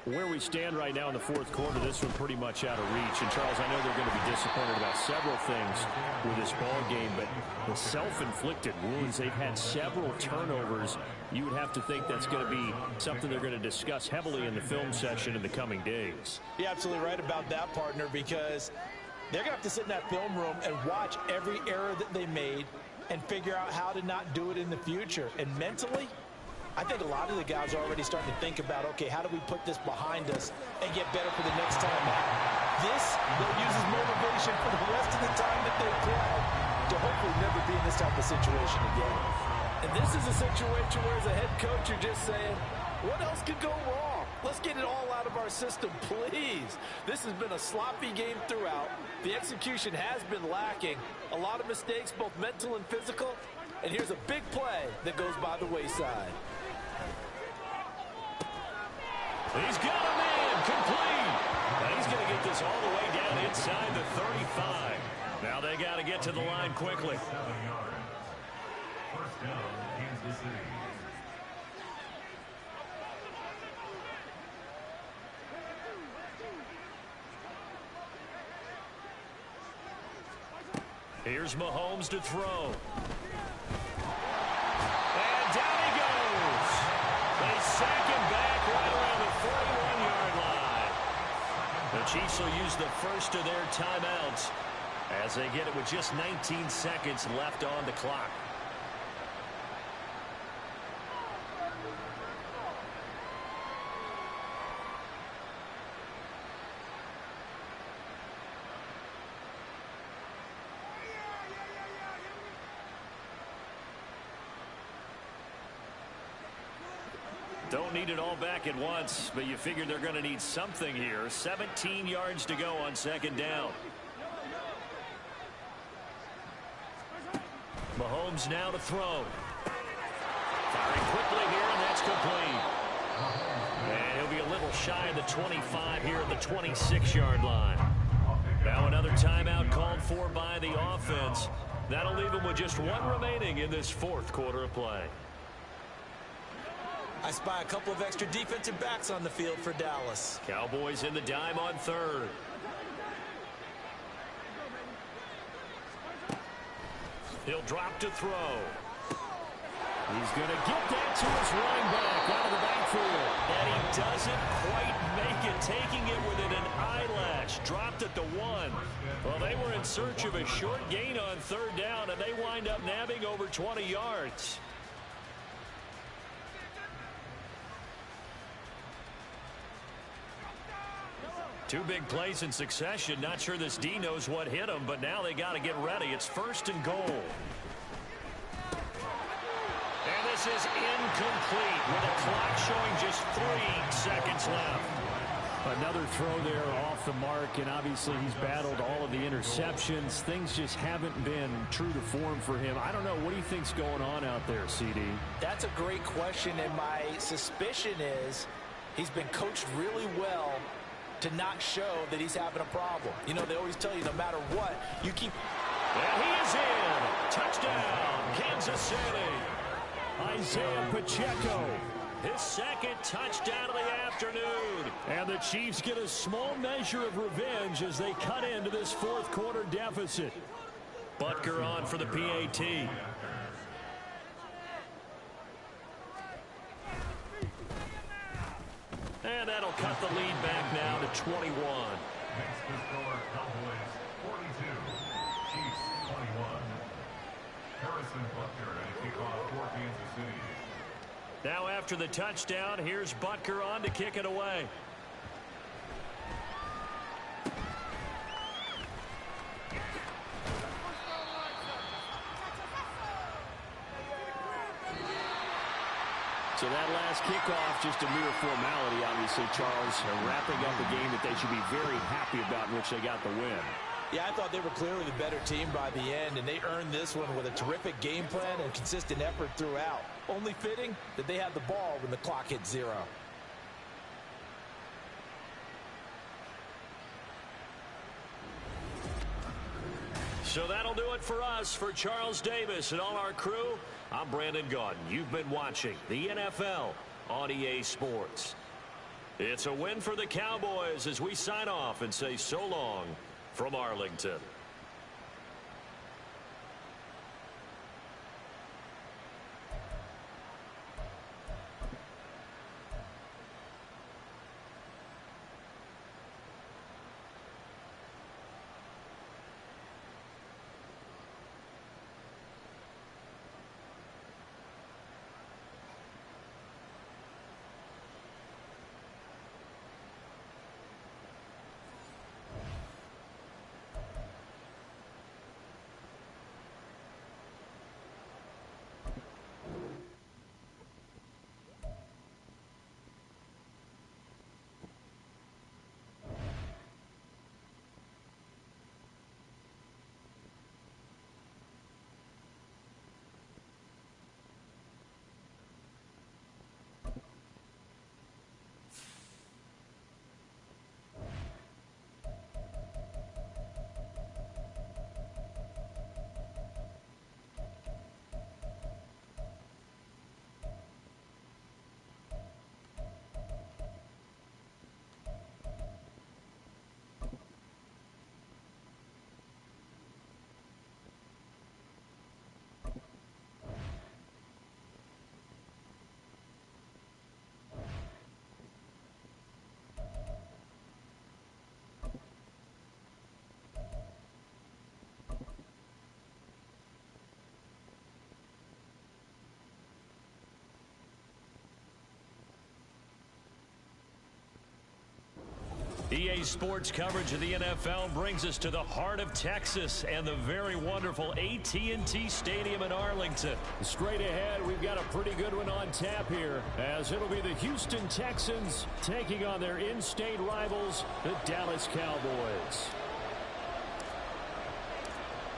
Where we stand right now in the fourth quarter, this one pretty much out of reach. And, Charles, I know they're going to be disappointed about several things with this ball game, but the self-inflicted wounds, they've had several turnovers. You would have to think that's going to be something they're going to discuss heavily in the film session in the coming days. You're absolutely right about that, partner, because they're going to have to sit in that film room and watch every error that they made and figure out how to not do it in the future. And mentally, I think a lot of the guys are already starting to think about, okay, how do we put this behind us and get better for the next time out? This, they'll use as motivation for the rest of the time that they play to hopefully never be in this type of situation again. And this is a situation where as a head coach you're just saying, what else could go wrong? Let's get it all out of our system, please. This has been a sloppy game throughout. The execution has been lacking. A lot of mistakes, both mental and physical. And here's a big play that goes by the wayside. He's got a man complete. And he's going to get this all the way down inside the 35. Now they got to get to the line quickly. 7 yards. First down, Kansas City. Here's Mahomes to throw. And down he goes. They sack him back right around the 41-yard line. The Chiefs will use the first of their timeouts as they get it with just 19 seconds left on the clock. Don't need it all back at once, but you figure they're going to need something here. 17 yards to go on second down. Mahomes now to throw. Firing quickly here, and that's complete. And he'll be a little shy of the 25 here at the 26-yard line. Now another timeout called for by the offense. That'll leave him with just one remaining in this fourth quarter of play. I spy a couple of extra defensive backs on the field for Dallas. Cowboys in the dime on third. He'll drop to throw. He's going to get that to his running back out of the backfield. And he doesn't quite make it, taking it within an eyelash. Dropped at the 1. Well, they were in search of a short gain on third down, and they wind up nabbing over 20 yards. Two big plays in succession. Not sure this D knows what hit him, but now they got to get ready. It's first and goal. And this is incomplete with the clock showing just 3 seconds left. Another throw there off the mark, and obviously he's battled all of the interceptions. Things just haven't been true to form for him. I don't know. What do you think's going on out there, CD? That's a great question, and my suspicion is he's been coached really well to not show that he's having a problem. You know, they always tell you no matter what, you keep... And he is in. Touchdown, Kansas City. Isaiah Pacheco. His second touchdown of the afternoon. And the Chiefs get a small measure of revenge as they cut into this fourth quarter deficit. Butker on for the PAT. And that'll cut the lead back now to 21. Next to score, Cowboys 42, Chiefs 21. Harrison Butker and a kickoff for Kansas City. Now after the touchdown, here's Butker on to kick it away. So that last kickoff, just a mere formality, obviously, Charles, wrapping up a game that they should be very happy about in which they got the win. Yeah, I thought they were clearly the better team by the end, and they earned this one with a terrific game plan and consistent effort throughout. Only fitting that they had the ball when the clock hit 0. So that'll do it for us. For Charles Davis and all our crew, I'm Brandon Gaudin. You've been watching the NFL on EA Sports. It's a win for the Cowboys as we sign off and say so long from Arlington. EA Sports coverage of the NFL brings us to the heart of Texas and the very wonderful AT&T Stadium in Arlington. Straight ahead, we've got a pretty good one on tap here, as it'll be the Houston Texans taking on their in-state rivals, the Dallas Cowboys.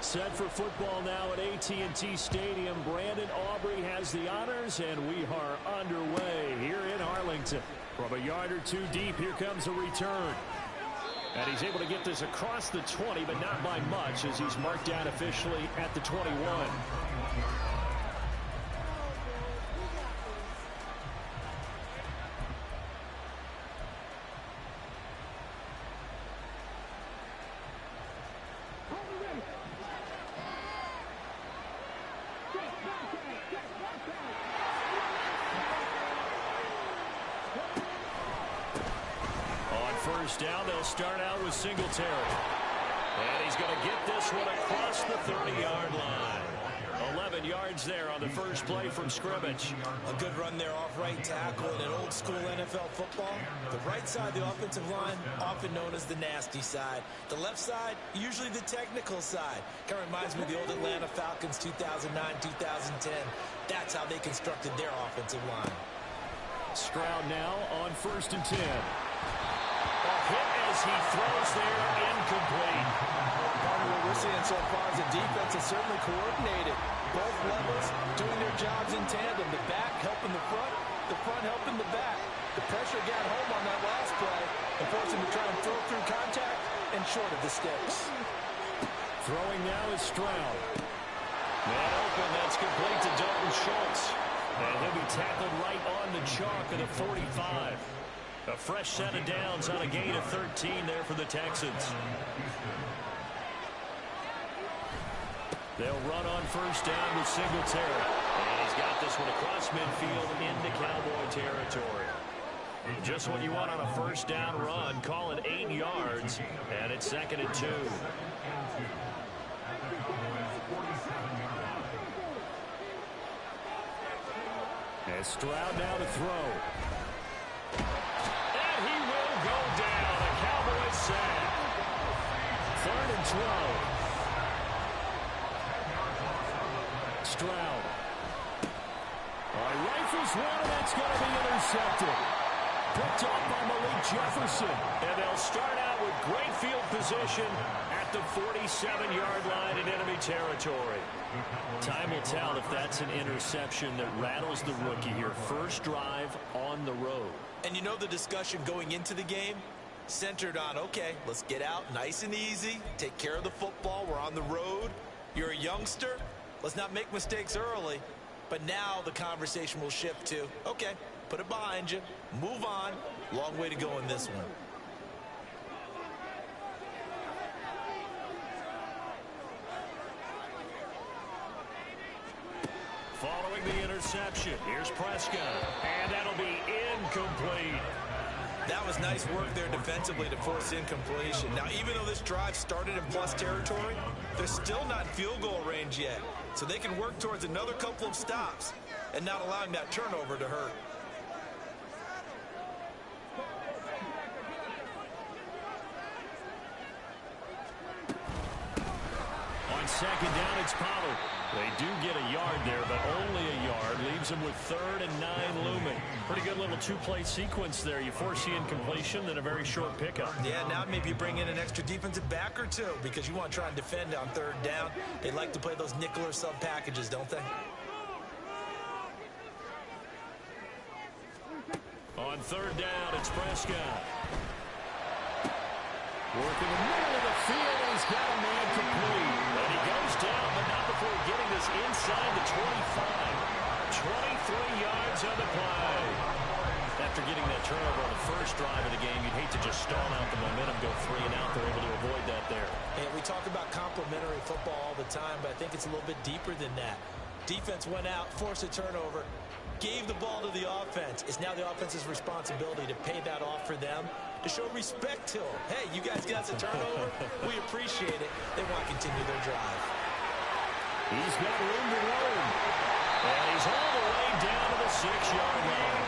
Set for football now at AT&T Stadium. Brandon Aubrey has the honors, and we are underway here in Arlington. From a yard or two deep, here comes a return. And he's able to get this across the 20, but not by much, as he's marked down officially at the 21. First down, they'll start out with Singletary. And he's going to get this one across the 30-yard line. 11 yards there on the first play from scrimmage. A good run there off right tackle in an old-school NFL football. The right side of the offensive line, often known as the nasty side. The left side, usually the technical side. Kind of reminds me of the old Atlanta Falcons 2009-2010. That's how they constructed their offensive line. Stroud now on 1st and 10. Hit as he throws there, incomplete. What we're seeing so far is the defense is certainly coordinated. Both levels doing their jobs in tandem. The back helping the front helping the back. The pressure got home on that last play and forced him to try and throw through contact and short of the sticks. Throwing now is Stroud. Man open, that's complete to Dalton Schultz. And he'll be tackled right on the chalk of the 45. A fresh set of downs on a gain of 13 there for the Texans. They'll run on first down with Singletary. And he's got this one across midfield into Cowboy territory. Just what you want on a first down run. Call it 8 yards. And it's 2nd and 2. And Stroud now to throw. He will go down. A Cowboys sack. 3rd and 12. Stroud. Rifles one, and that's going to be intercepted. Picked off by Malik Jefferson. And they'll start out with great field position at the 47-yard line in enemy territory. Time will tell if that's an interception that rattles the rookie here. First drive on the road. And you know the discussion going into the game? Centered on, okay, let's get out nice and easy, take care of the football, we're on the road. You're a youngster, let's not make mistakes early. But now the conversation will shift to, okay, put it behind you, move on. Long way to go in this one. Following the interception, here's Prescott. And that'll be incomplete. That was nice work there defensively to force incompletion. Now, even though this drive started in plus territory, they're still not in field goal range yet. So they can work towards another couple of stops and not allowing that turnover to hurt. On 2nd down, it's Pollard. They do get a yard there, but only a yard. Leaves them with 3rd and 9 looming. Pretty good little two-play sequence there. You force the incompletion, then a very short pickup. Yeah, now maybe you bring in an extra defensive back or two because you want to try and defend on 3rd down. They like to play those nickel or sub packages, don't they? On 3rd down, it's Prescott. Working the middle of the field, and he's got a man complete. And he goes down, but not before getting this inside the 25. 23 yards on the play. After getting that turnover on the first drive of the game, you'd hate to just stall out the momentum, go 3 and out. They're able to avoid that there. And we talk about complementary football all the time, but I think it's a little bit deeper than that. Defense went out, forced a turnover, gave the ball to the offense. It's now the offense's responsibility to pay that off for them, to show respect to them. Hey, you guys got a turnover. We appreciate it. They want to continue their drive. He's got room to roam. And he's all the way down to the 6-yard line.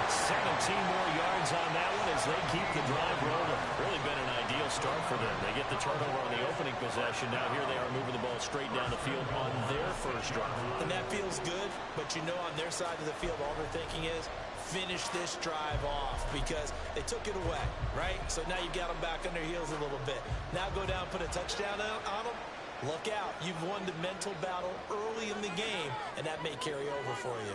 7 17 more yards on that one as they keep the drive rolling. Really been an ideal start for them. They get the turnover on the opening possession. Now here they are moving the ball straight down the field on their first drive. And that feels good, but you know on their side of the field, all they're thinking is, finish this drive off because they took it away, right? So now you got them back on their heels a little bit. Now go down, put a touchdown on them. Look out. You've won the mental battle early in the game, and that may carry over for you.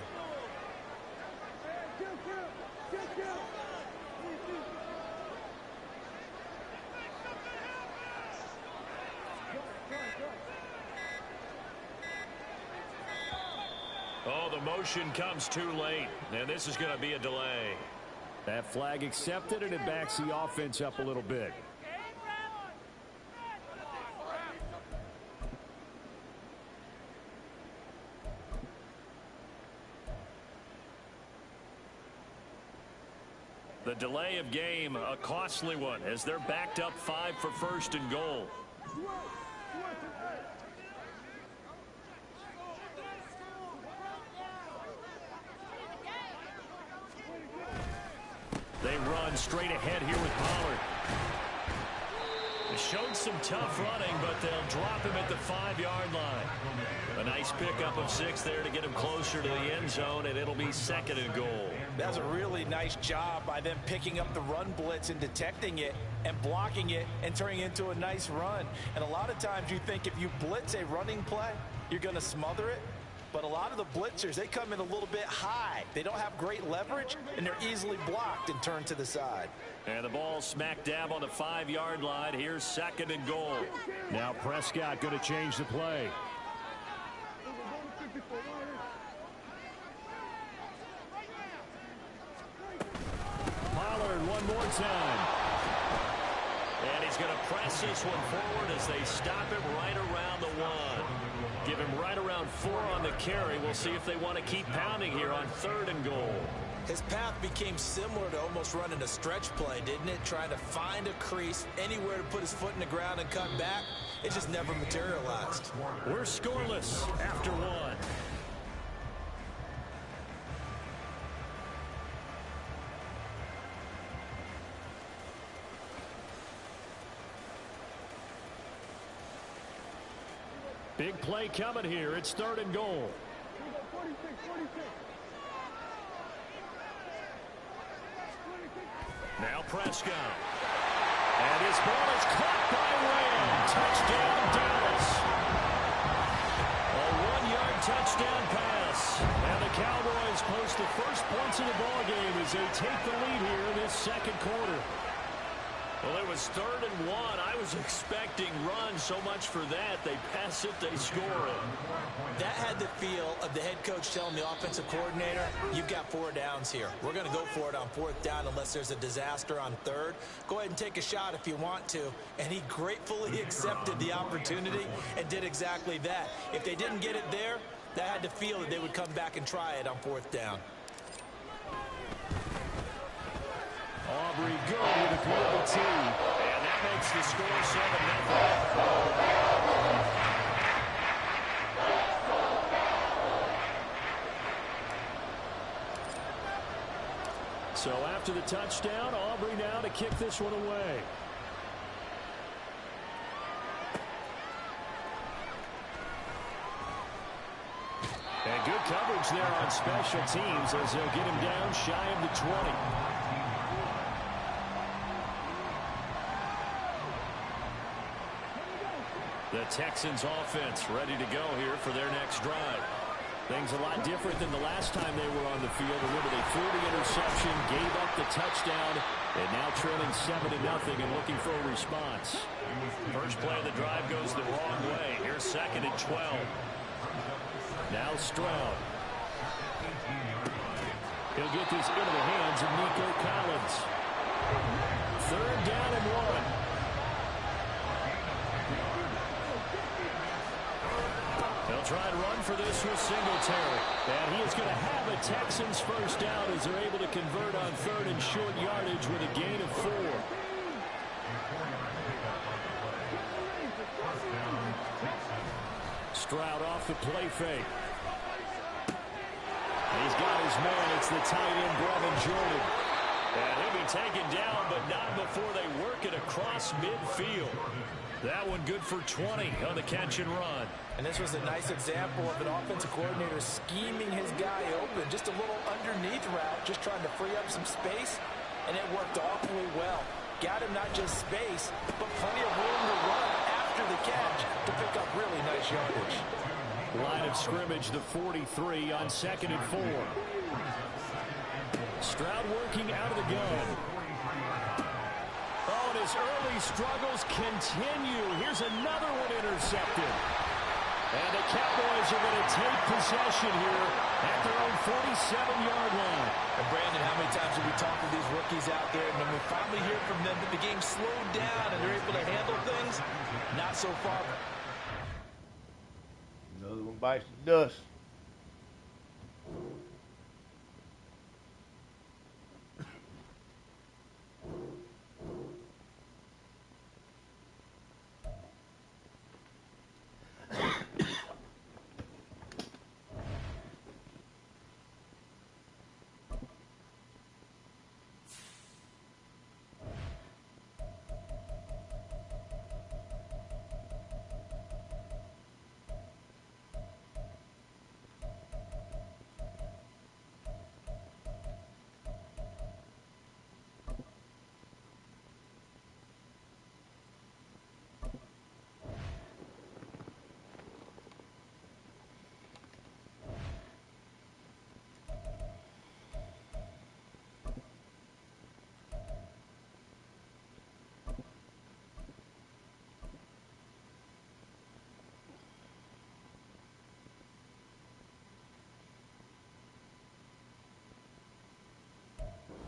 Oh, the motion comes too late, and this is going to be a delay. That flag accepted, and it backs the offense up a little bit. The delay of game, a costly one, as they're backed up 5 for first and goal. They run straight ahead here with Pollard. They showed some tough running, but they'll drop him at the 5-yard line. A nice pickup of 6 there to get him closer to the end zone, and it'll be second and goal. That's a really nice job by them picking up the run blitz and detecting it and blocking it and turning it into a nice run. And a lot of times you think if you blitz a running play, you're going to smother it. But a lot of the blitzers, they come in a little bit high. They don't have great leverage, and they're easily blocked and turned to the side. And the ball smack dab on the 5-yard line. Here's second and goal. Now Prescott going to change the play. Pollard one more time. And he's going to press this one forward as they stop him right around the 1. Give him right around 4 on the carry. We'll see if they want to keep pounding here on 3rd and goal. His path became similar to almost running a stretch play, didn't it? Trying to find a crease, anywhere to put his foot in the ground and cut back. It just never materialized. We're scoreless after 1. Big play coming here. It's 3rd and goal. Now Prescott. And his ball is caught by Lamb. Touchdown, Dallas. A 1-yard touchdown pass. And the Cowboys post the first points of the ball game as they take the lead here in this second quarter. Well, it was 3rd and 1. I was expecting run, so much for that. They pass it, they score it. That had the feel of the head coach telling the offensive coordinator, you've got 4 downs here. We're going to go for it on 4th down unless there's a disaster on 3rd. Go ahead and take a shot if you want to. And he gratefully accepted the opportunity and did exactly that. If they didn't get it there, that had the feel that they would come back and try it on 4th down. Aubrey good with a global tee. And that makes the score 7-0. So after the touchdown, Aubrey now to kick this one away. And good coverage there on special teams as they'll get him down shy of the 20. The Texans offense ready to go here for their next drive. Things a lot different than the last time they were on the field. Remember, they threw the interception, gave up the touchdown, and now trailing 7-0 and looking for a response. First play of the drive goes the wrong way. Here's 2nd and 12. Now Stroud. He'll get this into the hands of Nico Collins. 3rd down and 1. They'll try and run for this with Singletary. And he is going to have a Texans first down as they're able to convert on 3rd and short yardage with a gain of 4. Stroud off the play fake. He's got his man. It's the tight end, Brevin Jordan. And he'll be taken down, but not before they work it across midfield. That one good for 20 on the catch and run. And this was a nice example of an offensive coordinator scheming his guy open. Just a little underneath route, just trying to free up some space, and it worked awfully well. Got him not just space, but plenty of room to run after the catch to pick up really nice yardage. Line of scrimmage, the 43 on 2nd and 4. Stroud working out of the gun. Oh, and his early struggles continue. Here's another one intercepted. And the Cowboys are going to take possession here at their own 47-yard line. And Brandon, how many times have we talked to these rookies out there, and when we finally hear from them that the game slowed down and they're able to handle things? Not so far. Another one bites the dust.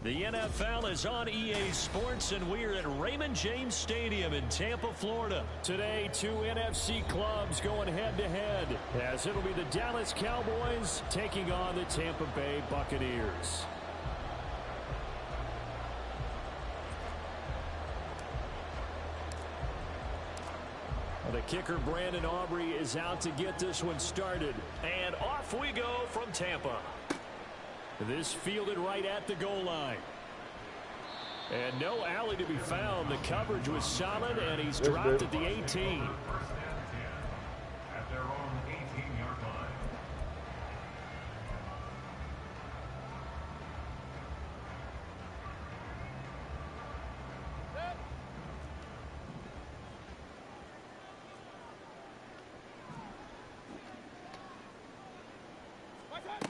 The NFL is on EA Sports, and we're at Raymond James Stadium in Tampa, Florida. Today, two NFC clubs going head-to-head, as it'll be the Dallas Cowboys taking on the Tampa Bay Buccaneers. The kicker, Brandon Aubrey, is out to get this one started. And off we go from Tampa. This fielded right at the goal line. And no alley to be found. The coverage was solid, and he's dropped at the 18. At their own 18-yard line.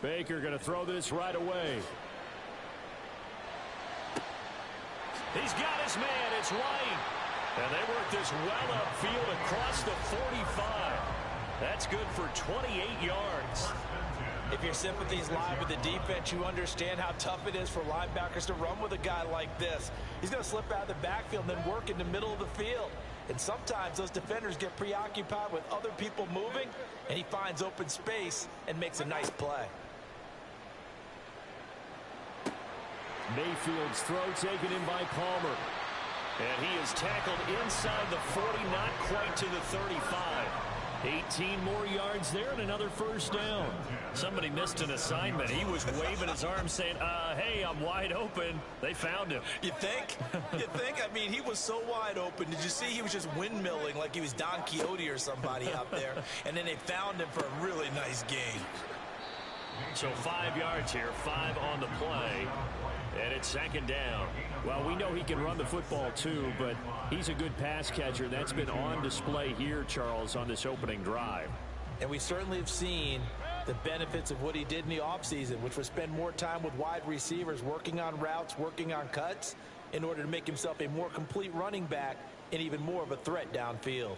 Baker going to throw this right away. He's got his man. It's White. And they work this well upfield across the 45. That's good for 28 yards. If your sympathies lie with the defense, you understand how tough it is for linebackers to run with a guy like this. He's going to slip out of the backfield and then work in the middle of the field. And sometimes those defenders get preoccupied with other people moving, and he finds open space and makes a nice play. Mayfield's throw taken in by Palmer. And he is tackled inside the 40, not quite to the 35. 18 more yards there and another first down. Somebody missed an assignment. He was waving his arms saying, hey, I'm wide open. They found him. You think? You think? I mean, he was so wide open. Did you see he was just windmilling like he was Don Quixote or somebody out there? And then they found him for a really nice gain. So 5 yards here, 5 on the play. And it's second down. Well, we know he can run the football too, but he's a good pass catcher. That's been on display here, Charles, on this opening drive. And we certainly have seen the benefits of what he did in the offseason, which was spend more time with wide receivers, working on routes, working on cuts, in order to make himself a more complete running back and even more of a threat downfield.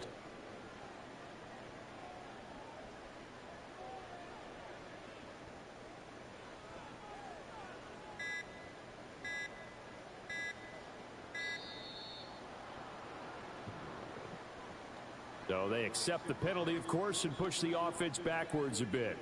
So they accept the penalty, of course, and push the offense backwards a bit.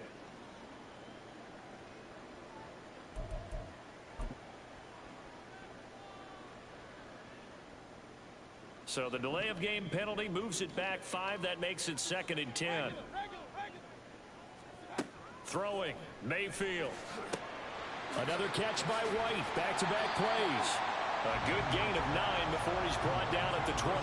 So the delay of game penalty moves it back 5. That makes it 2nd and 10. Throwing, Mayfield. Another catch by White. Back-to-back plays. A good gain of 9 before he's brought down at the 28.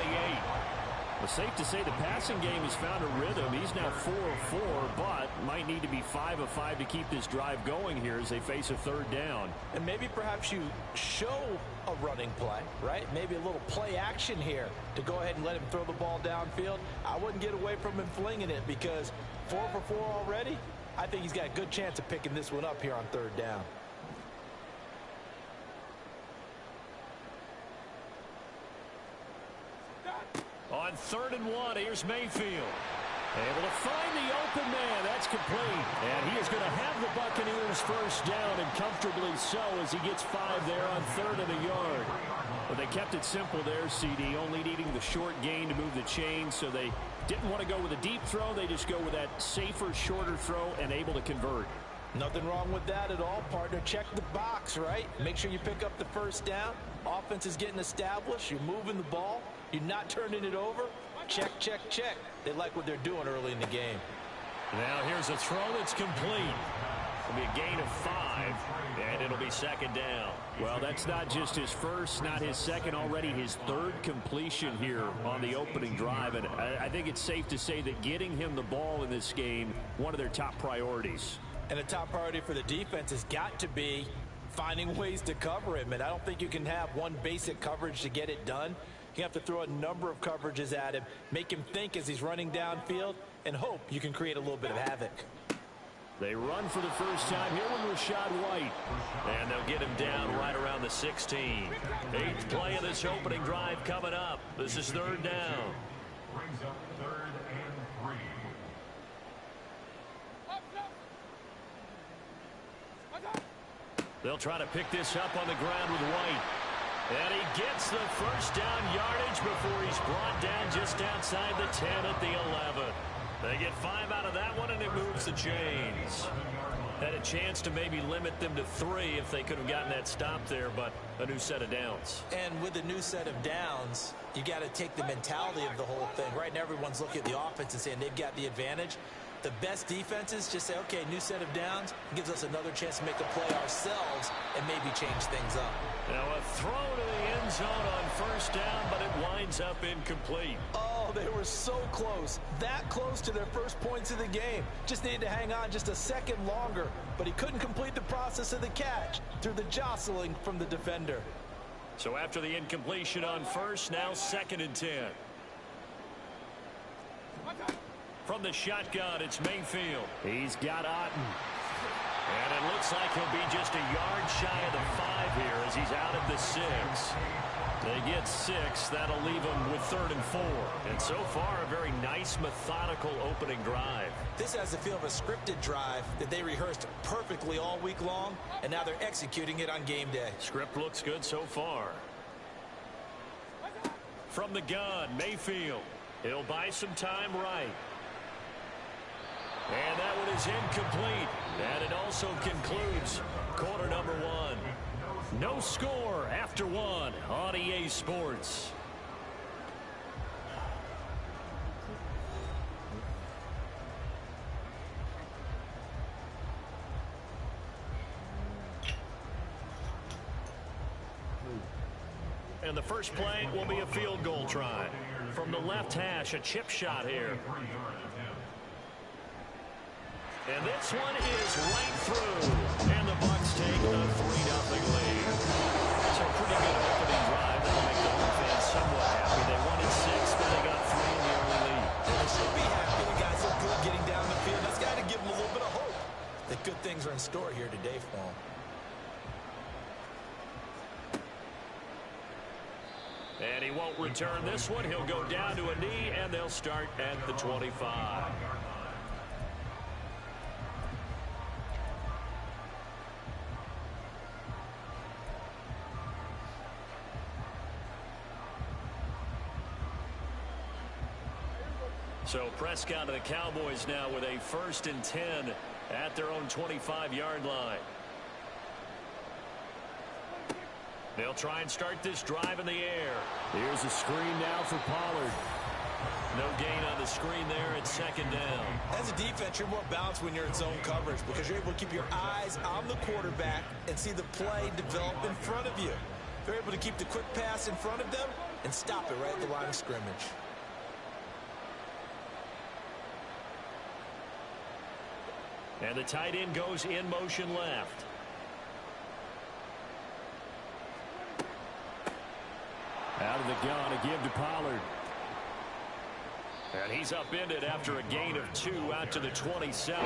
Well, safe to say the passing game has found a rhythm. He's now 4 of 4, but might need to be 5 of 5 to keep this drive going here as they face a third down. And maybe perhaps you show a running play, right? Maybe a little play action here to go ahead and let him throw the ball downfield. I wouldn't get away from him flinging it because 4 for 4 already. I think he's got a good chance of picking this one up here on third down. On 3rd and 1, here's Mayfield. Able to find the open man. That's complete. And he is going to have the Buccaneers first down, and comfortably so, as he gets 5 there on 3rd and a yard. But they kept it simple there, CD, only needing the short gain to move the chain, so they didn't want to go with a deep throw. They just go with that safer, shorter throw and able to convert. Nothing wrong with that at all, partner. Check the box, right? Make sure you pick up the first down. Offense is getting established. You're moving the ball. You're not turning it over. Check, check, check. They like what they're doing early in the game. Now here's a throw that's complete. It'll be a gain of 5, and it'll be 2nd down. Well, that's not just his first, not his second, already his 3rd completion here on the opening drive. And I think it's safe to say that getting him the ball in this game, one of their top priorities. And the top priority for the defense has got to be finding ways to cover him. And I don't think you can have one basic coverage to get it done. You have to throw a number of coverages at him, make him think as he's running downfield, and hope you can create a little bit of havoc. They run for the first time here with Rashad White. And they'll get him down right around the 16. 8th play of this opening drive coming up. This is 3rd down. Brings up 3rd and 3. They'll try to pick this up on the ground with White. And he gets the first down yardage before he's brought down just outside the 10 at the 11. They get 5 out of that one, and it moves the chains. Had a chance to maybe limit them to 3 if they could have gotten that stop there, but a new set of downs. And with a new set of downs, you got to take the mentality of the whole thing. Right now, everyone's looking at the offense and saying they've got the advantage. The best defenses just say, okay, new set of downs, gives us another chance to make a play ourselves and maybe change things up. Now a throw to the end zone on first down, but it winds up incomplete. Oh, they were so close. That close to their first points of the game. Just needed to hang on just a second longer, but he couldn't complete the process of the catch through the jostling from the defender. So after the incompletion on first, now 2nd and 10. From the shotgun, it's Mayfield. He's got Otten. And it looks like he'll be just a yard shy of the 5 here as he's out of the 6. They get 6. That'll leave them with 3rd and 4. And so far, a very nice, methodical opening drive. This has the feel of a scripted drive that they rehearsed perfectly all week long, and now they're executing it on game day. Script looks good so far. From the gun, Mayfield. He'll buy some time right. And that one is incomplete. And it also concludes quarter number 1. No score after 1 on EA Sports. And the first play will be a field goal try. From the left hash, a chip shot here. And this one is right through. And the Bucs take a 3-0 lead. So pretty good opening drive. That'll make the home fans somewhat happy. They wanted 6, but they got 3 in the early lead. They should be happy. The guys look good getting down the field. That's got to give them a little bit of hope that good things are in store here today for them. And he won't return this one. He'll go down to a knee, and they'll start at the 25. So Prescott and the Cowboys now with a 1st and 10 at their own 25-yard line. They'll try and start this drive in the air. Here's a screen now for Pollard. No gain on the screen there. It's second down. As a defense, you're more balanced when you're in zone coverage because you're able to keep your eyes on the quarterback and see the play develop in front of you. They're able to keep the quick pass in front of them and stop it right at the line of scrimmage. And the tight end goes in motion left. Out of the gun, a give to Pollard. And he's upended after a gain of 2 out to the 27.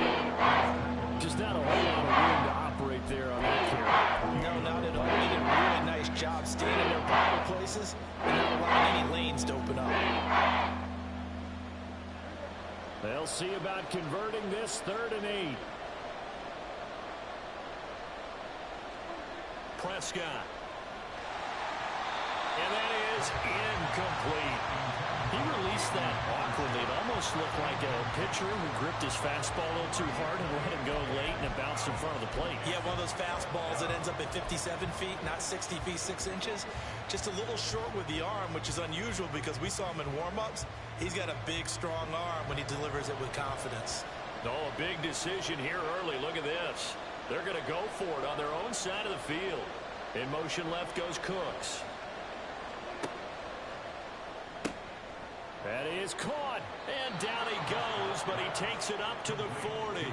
Just not a whole lot of room to operate there on that carry. No, not at all. He did a really nice job staying in their proper places and not allowing any lanes to open up. They'll see about converting this 3rd and 8. Prescott. And that is incomplete. He released that awkwardly. It almost looked like a pitcher who gripped his fastball a little too hard and let him go late, and it bounced in front of the plate. Yeah, one of those fastballs that ends up at 57 feet, not 60 feet, 6 inches. Just a little short with the arm, which is unusual because we saw him in warm-ups. He's got a big, strong arm when he delivers it with confidence. Oh, a big decision here early. Look at this. They're going to go for it on their own side of the field. In motion left goes Cooks. That is caught, and down he goes, but he takes it up to the 40.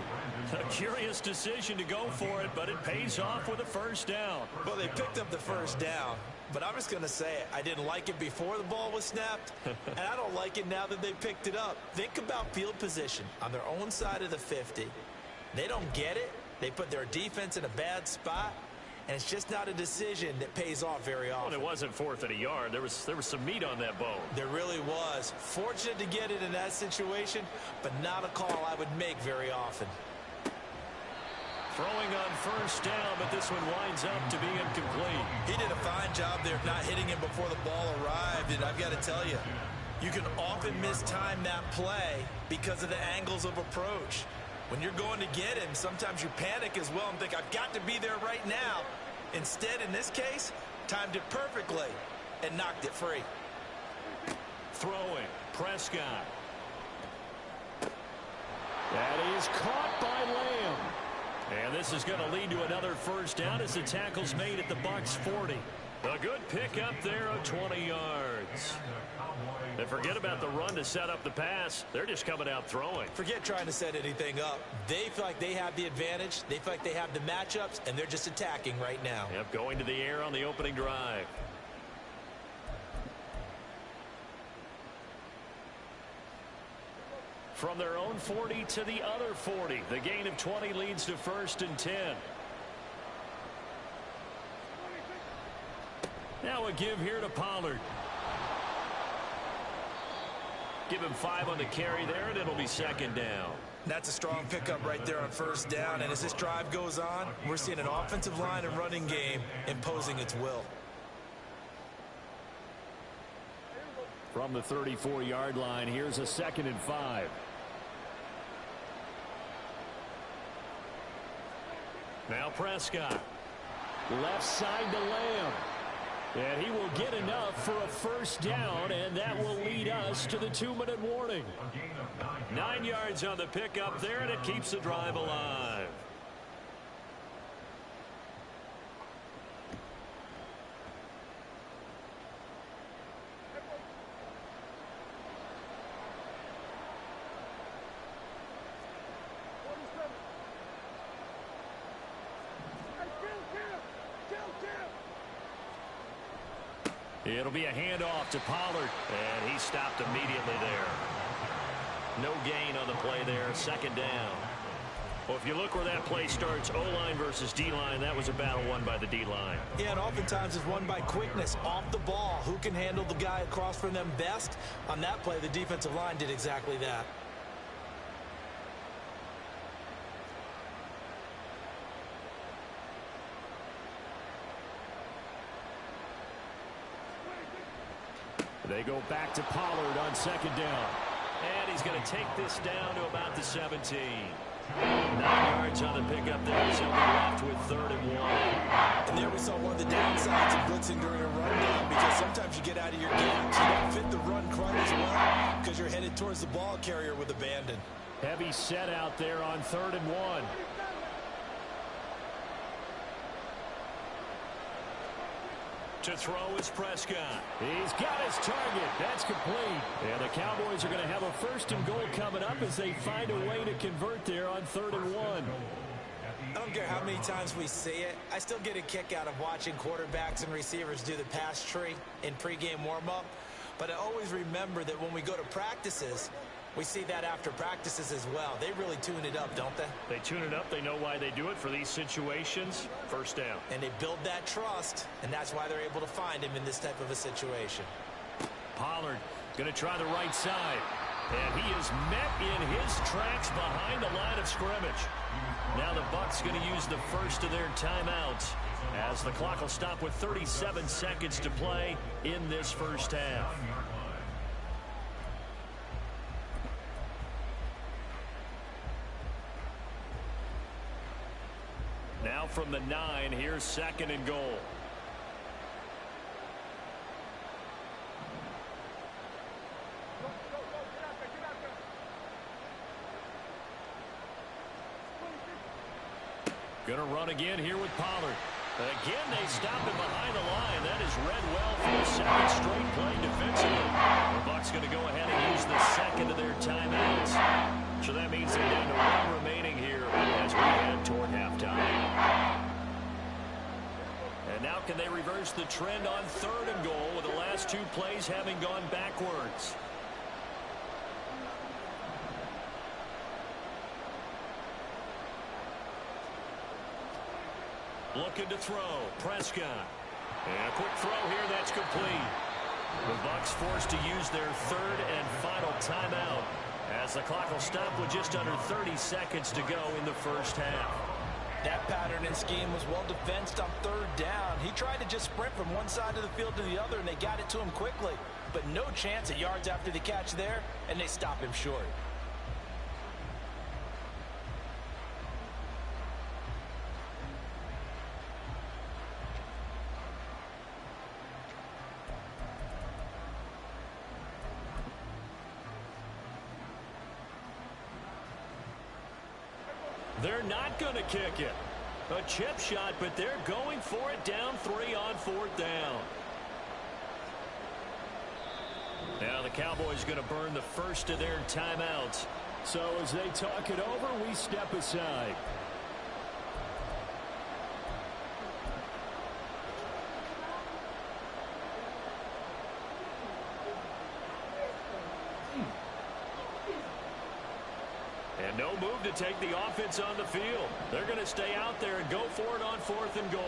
A curious decision to go for it, but it pays off with a first down. Well, they picked up the first down, but I'm just going to say it. I didn't like it before the ball was snapped, and I don't like it now that they picked it up. Think about field position on their own side of the 50. They don't get it. They put their defense in a bad spot. And it's just not a decision that pays off very often. Well, it wasn't 4th and a yard. There was some meat on that bone. There really was. Fortunate to get it in that situation, but not a call I would make very often. Throwing on first down, but this one winds up to be incomplete. He did a fine job there of not hitting him before the ball arrived, and I've got to tell you, you can often mistime that play because of the angles of approach. When you're going to get him, sometimes you panic as well and think, I've got to be there right now. Instead, in this case, timed it perfectly and knocked it free. Throwing, Prescott. That is caught by Lamb. And this is going to lead to another first down as the tackle's made at the Bucs 40. A good pickup there of 20 yards. And forget about the run to set up the pass. They're just coming out throwing. Forget trying to set anything up. They feel like they have the advantage. They feel like they have the matchups, and they're just attacking right now. Yep, going to the air on the opening drive. From their own 40 to the other 40. The gain of 20 leads to 1st and 10. Now a give here to Pollard. Give him 5 on the carry there, and it'll be second down. That's a strong pickup right there on first down. And as this drive goes on, we're seeing an offensive line and running game imposing its will. From the 34-yard line, here's a 2nd and 5. Now Prescott. Left side to Lamb. And he will get enough for a first down, and that will lead us to the 2-minute warning. 9 yards on the pickup there, and it keeps the drive alive. It'll be a handoff to Pollard, and he stopped immediately there. No gain on the play there, 2nd down. Well, if you look where that play starts, O-line versus D-line, that was a battle won by the D-line. Yeah, and oftentimes it's won by quickness off the ball. Who can handle the guy across from them best? On that play, the defensive line did exactly that. They go back to Pollard on 2nd down. And he's going to take this down to about the 17. 9 yards on the pickup there, so they're left with 3rd and 1. And there we saw one of the downsides of blitzing during a rundown because sometimes you get out of your games. You don't fit the run quite as well because you're headed towards the ball carrier with abandon. Heavy set out there on 3rd and 1. To throw is Prescott. He's got his target. That's complete. And the Cowboys are going to have a 1st and goal coming up as they find a way to convert there on 3rd and 1. I don't care how many times we see it. I still get a kick out of watching quarterbacks and receivers do the pass tree in pregame warm-up. But I always remember that when we go to practices, we see that after practices as well. They really tune it up, don't they? They tune it up. They know why they do it for these situations. 1st down. And they build that trust, and that's why they're able to find him in this type of a situation. Pollard going to try the right side. And he is met in his tracks behind the line of scrimmage. Now the Bucs going to use the first of their timeouts as the clock will stop with 37 seconds to play in this 1st half. Now from the 9, here's 2nd and goal. Going to run again here with Pollard. Again, they stop him behind the line. That is read well for the 2nd straight play defensively. The Bucs going to go ahead and use the 2nd of their timeouts. So that means they're down to 1 remaining here as we head toward halftime. And now can they reverse the trend on 3rd and goal with the last 2 plays having gone backwards? Looking to throw. Prescott. And a quick throw here. That's complete. The Bucs forced to use their 3rd and final timeout as the clock will stop with just under 30 seconds to go in the 1st half. That pattern and scheme was well defensed on 3rd down. He tried to just sprint from one side of the field to the other, and they got it to him quickly. But no chance at yards after the catch there, and they stop him short. They're not going to kick it. A chip shot, but they're going for it down 3 on 4th down. Now the Cowboys going to burn the 1st of their timeouts. So as they talk it over, we step aside. And no move to take the offense on the field. They're going to stay out there and go for it on 4th and goal.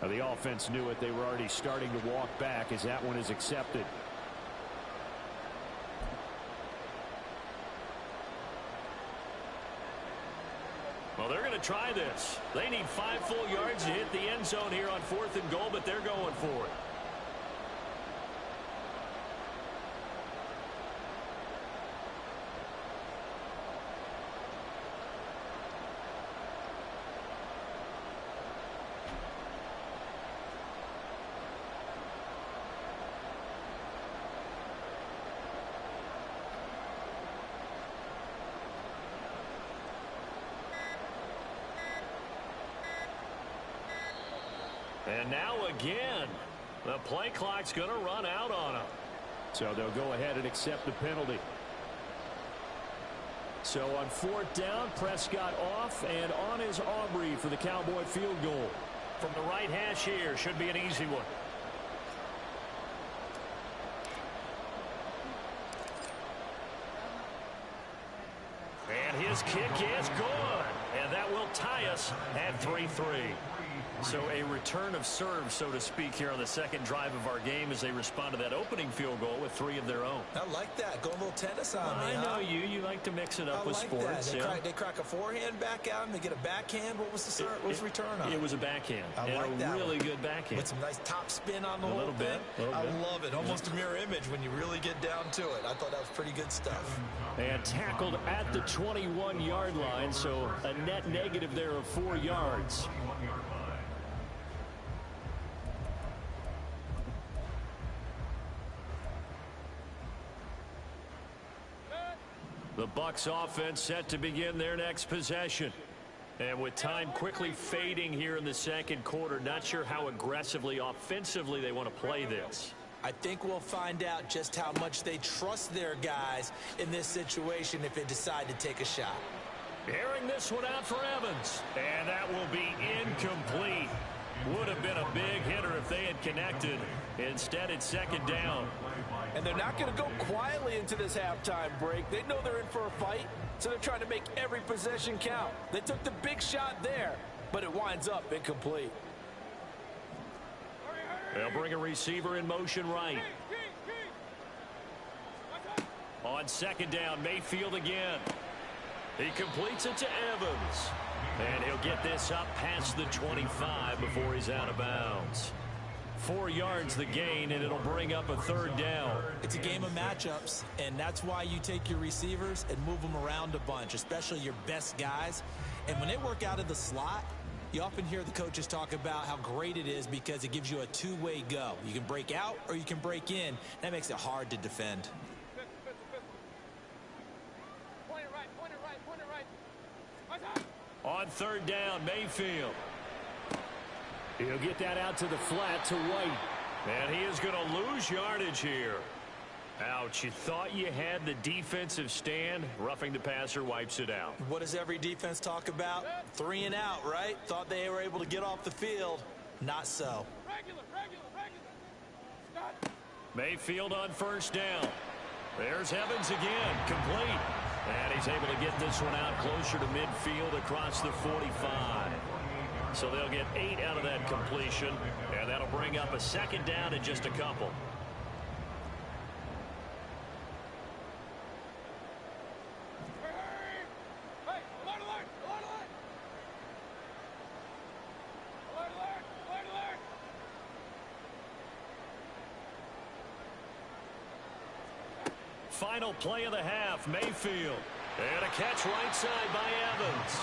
Now the offense knew it. They were already starting to walk back as that one is accepted. Well, they're going to try this. They need 5 full yards to hit the end zone here on 4th and goal, but they're going for it. And now again, the play clock's going to run out on them. So they'll go ahead and accept the penalty. So on 4th down, Prescott off, and on is Aubrey for the Cowboy field goal. From the right hash here, should be an easy one. And his kick is good. And that will tie us at 3-3. So a return of serve, so to speak, here on the second drive of our game as they respond to that opening field goal with 3 of their own. I like that. Go a little tennis on me, I know you like to mix it up with sports. They crack a forehand back out and they get a backhand. What was the serve? What was the return on? It was a backhand. I like that. Really good backhand. With some nice top spin on the whole thing. I love it. Almost a mirror image when you really get down to it. I thought that was pretty good stuff. And tackled at the 21-yard line, so a net negative there of 4 yards. The Bucs offense set to begin their next possession. And with time quickly fading here in the second quarter, not sure how aggressively, offensively they want to play this. I think we'll find out just how much they trust their guys in this situation if they decide to take a shot. Airing this one out for Evans. And that will be incomplete. Would have been a big hitter if they had connected. Instead, it's second down. And they're not going to go quietly into this halftime break. They know they're in for a fight, so they're trying to make every possession count. They took the big shot there, but it winds up incomplete. They'll bring a receiver in motion right. On second down, Mayfield again. He completes it to Evans. And he'll get this up past the 25 before he's out of bounds. 4 yards the gain, and it'll bring up a third down. It's a game of matchups, and that's why you take your receivers and move them around a bunch, especially your best guys. And when they work out of the slot, you often hear the coaches talk about how great it is because it gives you a two-way go. You can break out or you can break in. That makes it hard to defend. On third down, Mayfield. He'll get that out to the flat to White. And he is going to lose yardage here. Ouch, you thought you had the defensive stand. Roughing the passer wipes it out. What does every defense talk about? 3 and out, right? Thought they were able to get off the field. Not so. Mayfield on first down. There's Evans again, complete. And he's able to get this one out closer to midfield across the 45. So they'll get 8 out of that completion, and that'll bring up a second down in just a couple. Final play of the half, Mayfield. And a catch right side by Evans.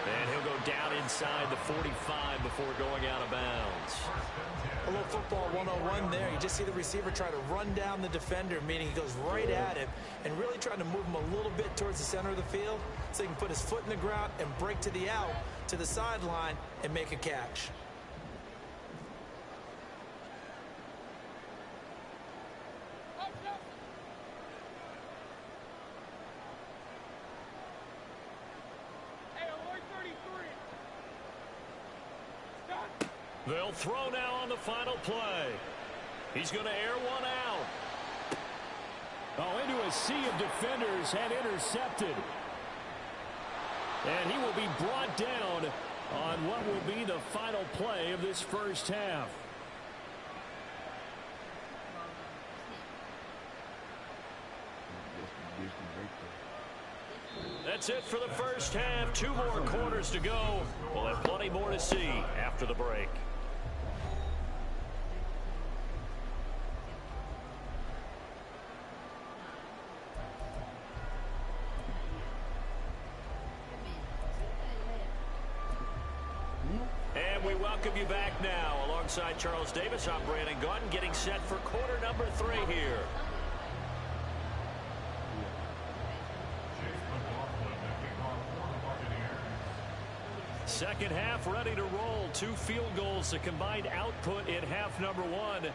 And he'll go down inside the 45 before going out of bounds. A little football 101 there. You just see the receiver try to run down the defender, meaning he goes right at him and really trying to move him a little bit towards the center of the field so he can put his foot in the ground and break to the out, to the sideline, and make a catch. They'll throw now on the final play. He's going to air one out. Oh, into a sea of defenders and intercepted. And he will be brought down on what will be the final play of this first half. That's it for the first half. 2 more quarters to go. We'll have plenty more to see after the break. And we welcome you back now. Alongside Charles Davis, I'm Brandon Gunn, getting set for quarter number 3 here. Second half ready to roll. 2 field goals, a combined output in half number 1.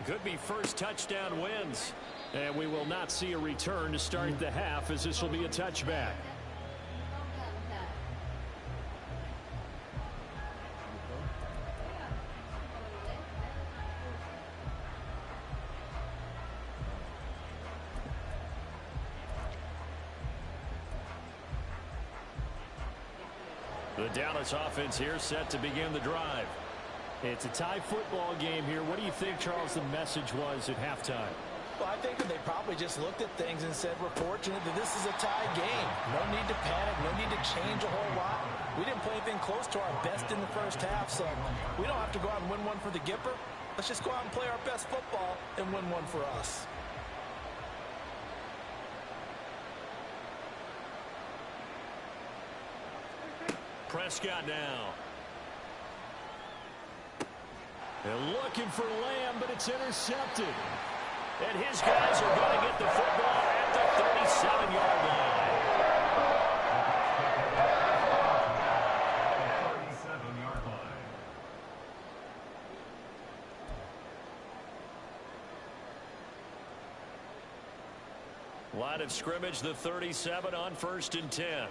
Could be first touchdown wins. And we will not see a return to start the half, as this will be a touchback. The Dallas offense here set to begin the drive. It's a tie football game here. What do you think, Charles, the message was at halftime? Well, I think that they probably just looked at things and said, we're fortunate that this is a tie game. No need to panic. No need to change a whole lot. We didn't play anything close to our best in the first half, so we don't have to go out and win one for the Gipper. Let's just go out and play our best football and win one for us. Prescott now. They're looking for Lamb, but it's intercepted. And his guys are going to get the football at the 37-yard line. 37-yard line. Line of scrimmage, the 37 on 1st and 10.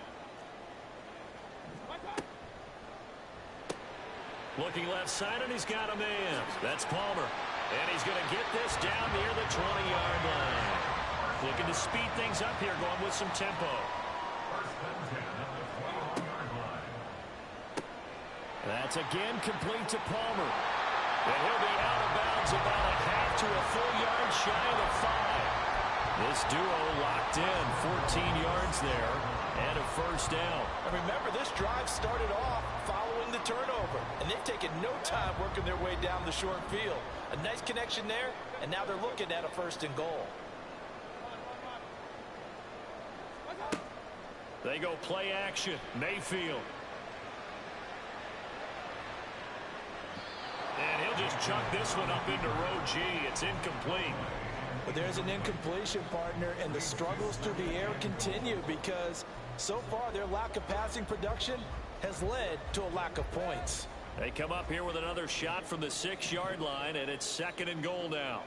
Looking left side, and he's got a man. That's Palmer. And he's going to get this down near the 20-yard line. Looking to speed things up here, going with some tempo. First and 10 at the 21-yard line. That's again complete to Palmer. And he'll be out of bounds about a half to a full yard shy of the 5. This duo locked in, 14 yards there, and a first down. And remember, this drive started off following the turnover, and they've taken no time working their way down the short field. A nice connection there, and now they're looking at a 1st and goal. They go play action. Mayfield. And he'll just chuck this one up into row G. It's incomplete. But there's an incompletion, partner, and the struggles through the air continue because so far their lack of passing production has led to a lack of points. They come up here with another shot from the 6-yard line, and it's 2nd and goal now.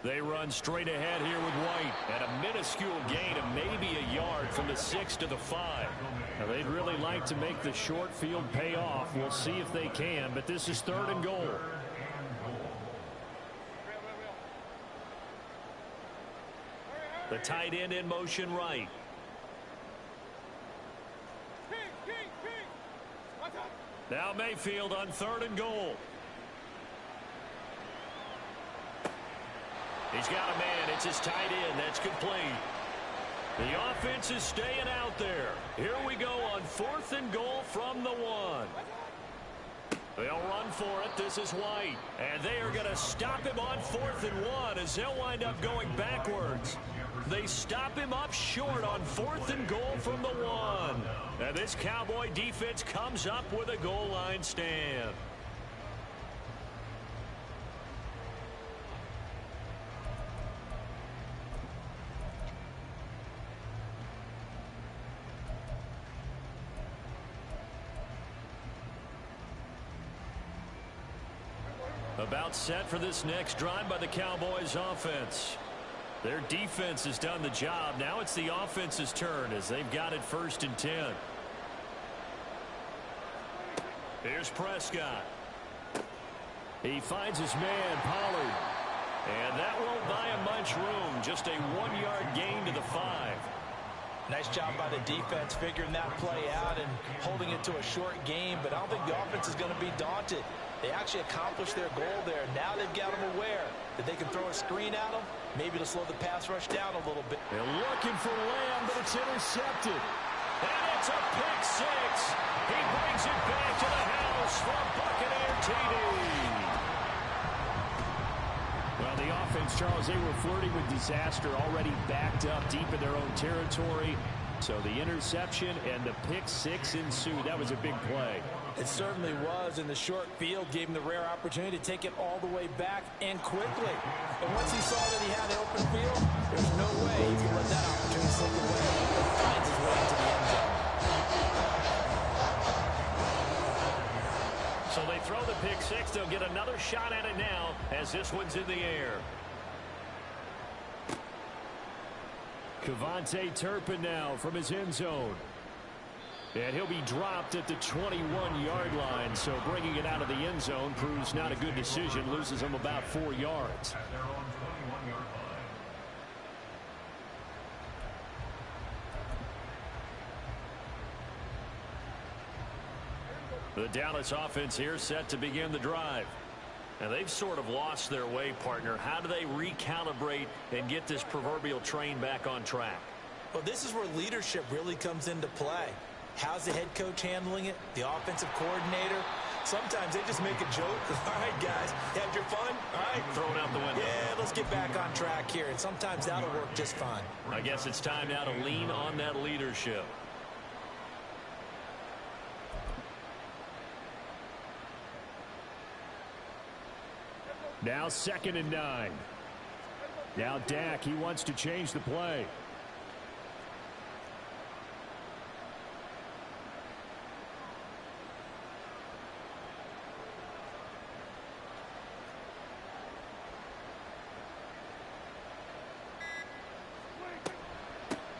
They run straight ahead here with White, and a minuscule gain of maybe a yard from the 6 to the 5. Now, they'd really like to make the short field pay off. We'll see if they can, but this is 3rd and goal. The tight end in motion right. Now Mayfield on 3rd and goal. He's got a man. It's his tight end. That's complete. The offense is staying out there. Here we go on 4th and goal from the 1. They'll run for it. This is White. And they are going to stop him on 4th and 1 as they'll wind up going backwards. They stop him up short on 4th and goal from the 1. And this Cowboy defense comes up with a goal line stand. About set for this next drive by the Cowboys offense. Their defense has done the job. Now it's the offense's turn as they've got it 1st and 10. Here's Prescott. He finds his man, Pollard. And that won't buy him much room. Just a 1-yard gain to the 5. Nice job by the defense figuring that play out and holding it to a short game, but I don't think the offense is going to be daunted. They actually accomplished their goal there. Now they've got them aware that they can throw a screen at them, maybe to slow the pass rush down a little bit. They're looking for Lamb, but it's intercepted. And it's a pick 6. He brings it back to the house for Buccaneer TD. Well, the offense, Charles, they were flirting with disaster, already backed up deep in their own territory. So the interception and the pick 6 ensued. That was a big play. It certainly was, and the short field gave him the rare opportunity to take it all the way back and quickly. And once he saw that he had an open field, there's no way he can let that opportunity slip away. He finds his way into the end zone. So they throw the pick 6. They'll get another shot at it now as this one's in the air. Kevontae Turpin now from his end zone. And he'll be dropped at the 21-yard line, so bringing it out of the end zone proves not a good decision. Loses him about 4 yards. At their own 21-yard line. The Dallas offense here set to begin the drive. And they've sort of lost their way, partner. How do they recalibrate and get this proverbial train back on track? Well, this is where leadership really comes into play. How's the head coach handling it? The offensive coordinator? Sometimes they just make a joke. All right, guys, had your fun? All right. Throw it out the window. Yeah, let's get back on track here. And sometimes that'll work just fine. I guess it's time now to lean on that leadership. Now 2nd and 9. Now Dak, he wants to change the play.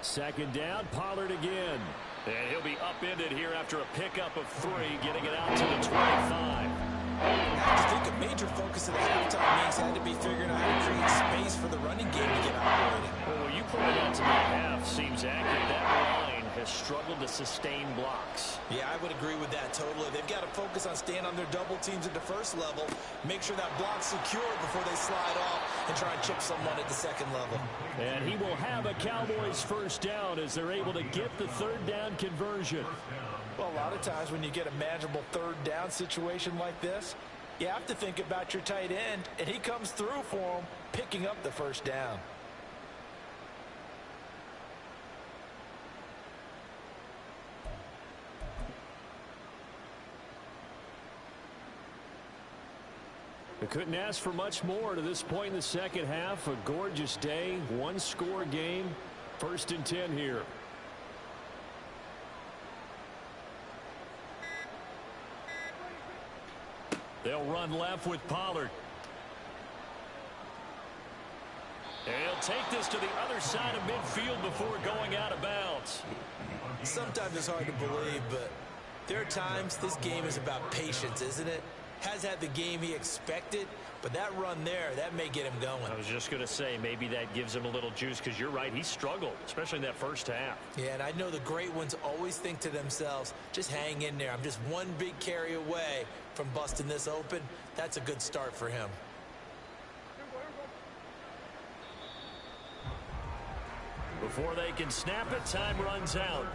Second down, Pollard again. And he'll be upended here after a pickup of 3, getting it out to the 25. I just think a major focus of the halftime meetings had to be figuring out how to create space for the running game to get operating. Well, you pointed out to me half seems accurate. That line has struggled to sustain blocks. Yeah, I would agree with that totally. They've got to focus on staying on their double teams at the first level, make sure that block's secure before they slide off and try and chip someone at the second level. And he will have a Cowboys first down as they're able to get the 3rd down conversion. Well, a lot of times when you get a manageable 3rd down situation like this, you have to think about your tight end, and he comes through for him, picking up the first down. They couldn't ask for much more to this point in the second half. A gorgeous day, 1-score game. 1st and 10 here. They'll run left with Pollard. And he'll take this to the other side of midfield before going out of bounds. Sometimes it's hard to believe, but there are times this game is about patience, isn't it? Has had the game he expected, but that run there, that may get him going. I was just going to say, maybe that gives him a little juice, because you're right, he struggled, especially in that first half. Yeah, and I know the great ones always think to themselves, just hang in there. I'm just one big carry away from busting this open. That's a good start for him. Before they can snap it, time runs out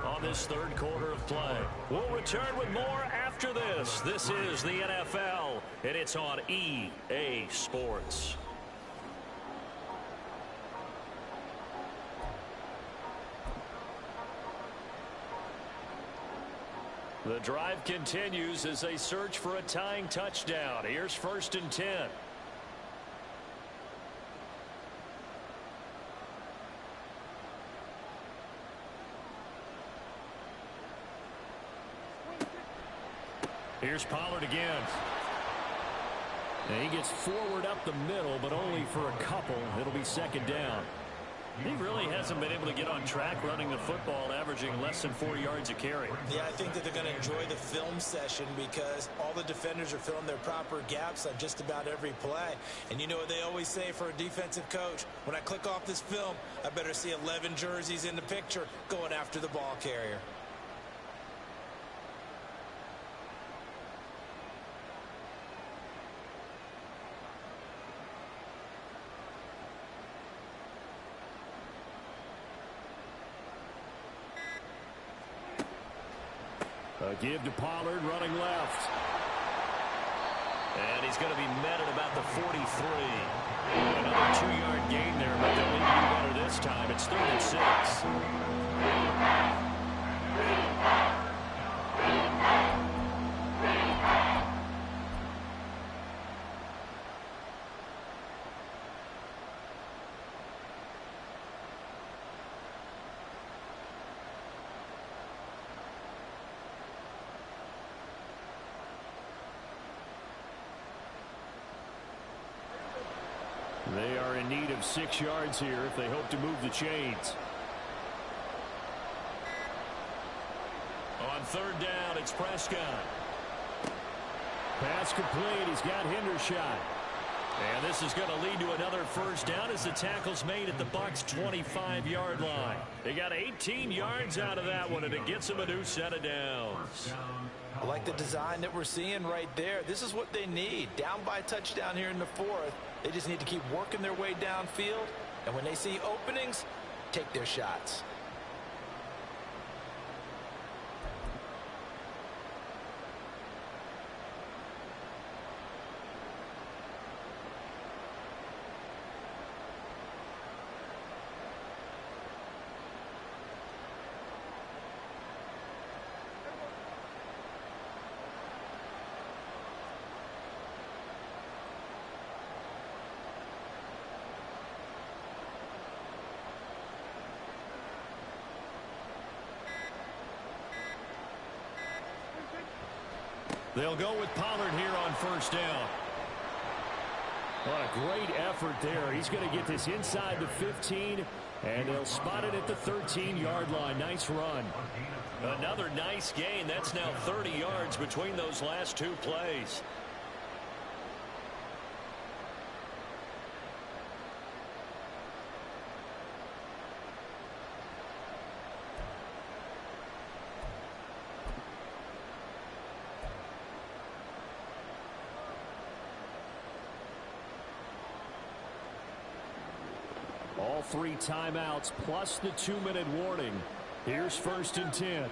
on this 3rd quarter of play. We'll return with more after this. This is the NFL, and it's on EA Sports. The drive continues as they search for a tying touchdown. Here's 1st and 10. Here's Pollard again. And he gets forward up the middle, but only for a couple. It'll be 2nd down. He really hasn't been able to get on track running the football, averaging less than 4 yards a carry. Yeah, I think that they're going to enjoy the film session because all the defenders are filling their proper gaps on just about every play. And you know what they always say for a defensive coach? When I click off this film, I better see 11 jerseys in the picture going after the ball carrier. A give to Pollard running left. And he's going to be met at about the 43. Another 2-yard gain there, but they'll need to do better this time. It's 3rd and 6. They are in need of 6 yards here if they hope to move the chains. On 3rd down, it's Prescott. Pass complete. He's got Hendershot. And this is going to lead to another first down as the tackle's made at the Bucs' 25-yard line. They got 18 yards out of that one, and it gets them a new set of downs. I like the design that we're seeing right there. This is what they need. Down by a touchdown here in the fourth. They just need to keep working their way downfield. And when they see openings, take their shots. They'll go with Pollard here on first down. What a great effort there. He's going to get this inside the 15, and they'll spot it at the 13-yard line. Nice run. Another nice gain. That's now 30 yards between those last two plays. All 3 timeouts plus the 2-minute warning. Here's first and 10.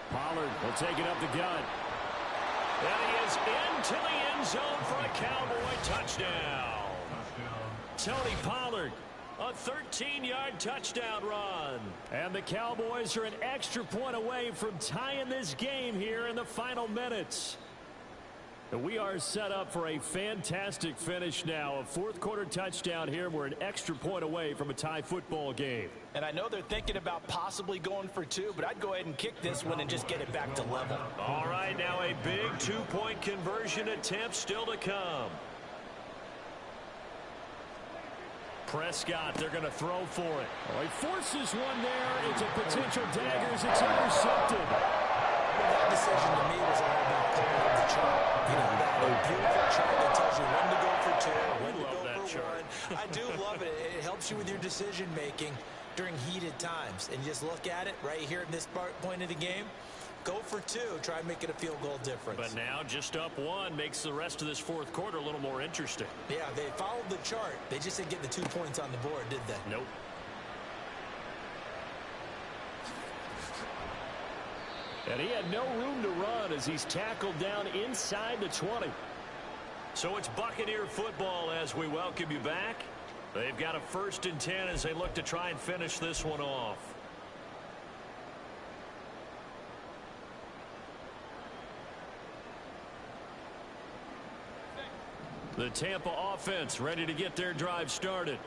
Pollard will take it up the gut. And he is into the end zone for a Cowboy touchdown. Tony Pollard, a 13-yard touchdown run. And the Cowboys are an extra point away from tying this game here in the final minutes. We are set up for a fantastic finish now. A fourth-quarter touchdown here. We're an extra point away from a tie football game. And I know they're thinking about possibly going for 2, but I'd go ahead and kick this one and just get it back to level. All right, now a big 2-point conversion attempt still to come. Prescott, they're going to throw for it. Oh, he forces one there. It's a potential dagger as it's intercepted. That decision to me was all about calling the chart. You know, that beautiful chart that tells you when to go for 2, when to go for 1. I do love it. It helps you with your decision making during heated times. And you just look at it right here at this point of the game. Go for 2. Try and make it a field goal difference. But now just up 1 makes the rest of this fourth quarter a little more interesting. Yeah, they followed the chart. They just didn't get the 2 points on the board, did they? Nope. And he had no room to run as he's tackled down inside the 20. So it's Buccaneer football as we welcome you back. They've got a first and 10 as they look to try and finish this one off. The Tampa offense ready to get their drive started.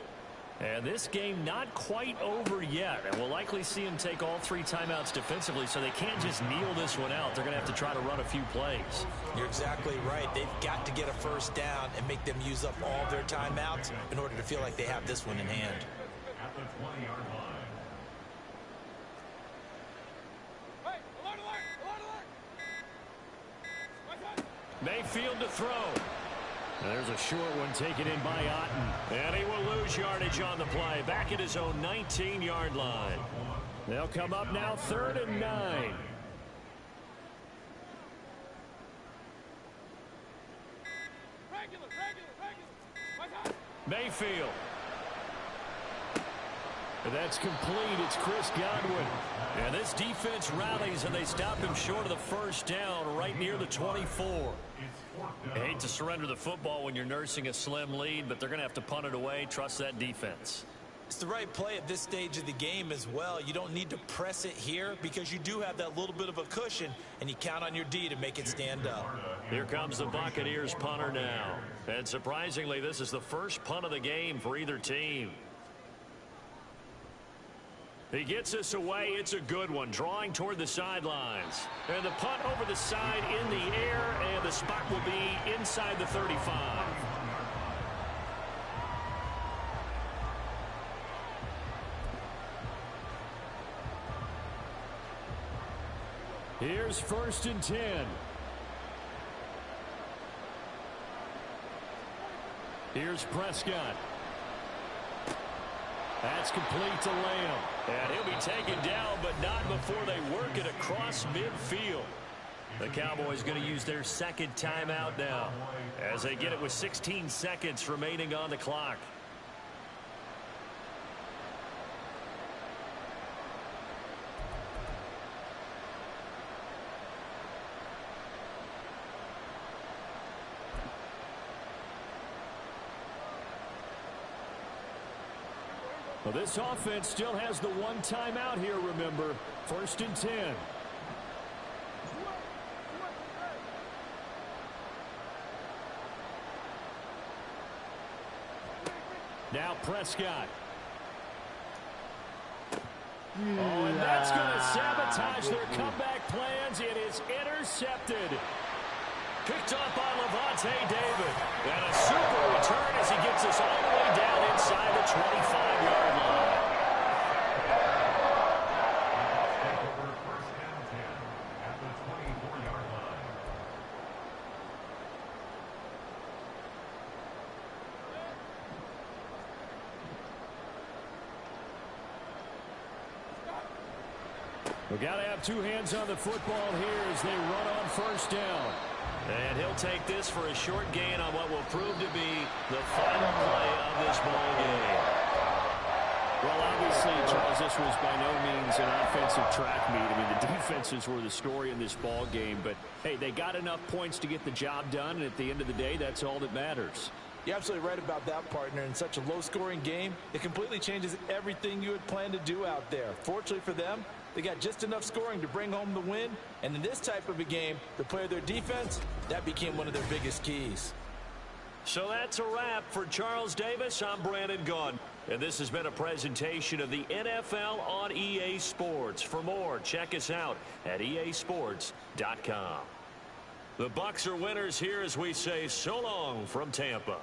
And this game not quite over yet. And we'll likely see them take all 3 timeouts defensively, so they can't just kneel this one out. They're going to have to try to run a few plays. You're exactly right. They've got to get a first down and make them use up all their timeouts in order to feel like they have this one in hand. At the 20-yard line. Mayfield to throw. And there's a short one taken in by Otten. And he will lose yardage on the play. Back at his own 19-yard line. They'll come up now 3rd and 9. Mayfield. And that's complete. It's Chris Godwin. And this defense rallies, and they stop him short of the first down right near the 24. I hate to surrender the football when you're nursing a slim lead, but they're going to have to punt it away. Trust that defense. It's the right play at this stage of the game as well. You don't need to press it here because you do have that little bit of a cushion, and you count on your D to make it stand up. Here comes the Buccaneers punter now. And surprisingly, this is the first punt of the game for either team. He gets us away. It's a good one. Drawing toward the sidelines. And the punt over the side in the air, and the spot will be inside the 35. Here's 1st and 10. Here's Prescott. That's complete to Lamb. And he'll be taken down, but not before they work it across midfield. The Cowboys going to use their second timeout now as they get it with 16 seconds remaining on the clock. Well, this offense still has the one timeout here, remember. 1st and 10. Now Prescott. Oh, and that's going to sabotage their comeback plans. It is intercepted. Picked up by Levante David. And a super return as he gets us all the way down inside the 25-yard line. Take over 1st and 10 at the 24-yard line. We've got to have two hands on the football here as they run on 1st down. And he'll take this for a short gain on what will prove to be the final play of this ball game. Well, obviously, Charles, this was by no means an offensive track meet. I mean, the defenses were the story in this ball game. But, hey, they got enough points to get the job done, and at the end of the day, that's all that matters. You're absolutely right about that, partner. In such a low-scoring game, it completely changes everything you had planned to do out there. Fortunately for them, they got just enough scoring to bring home the win. And in this type of a game, to play their defense, that became one of their biggest keys. So that's a wrap for Charles Davis. I'm Brandon Gaudin. And this has been a presentation of the NFL on EA Sports. For more, check us out at easports.com. The Bucs are winners here as we say so long from Tampa.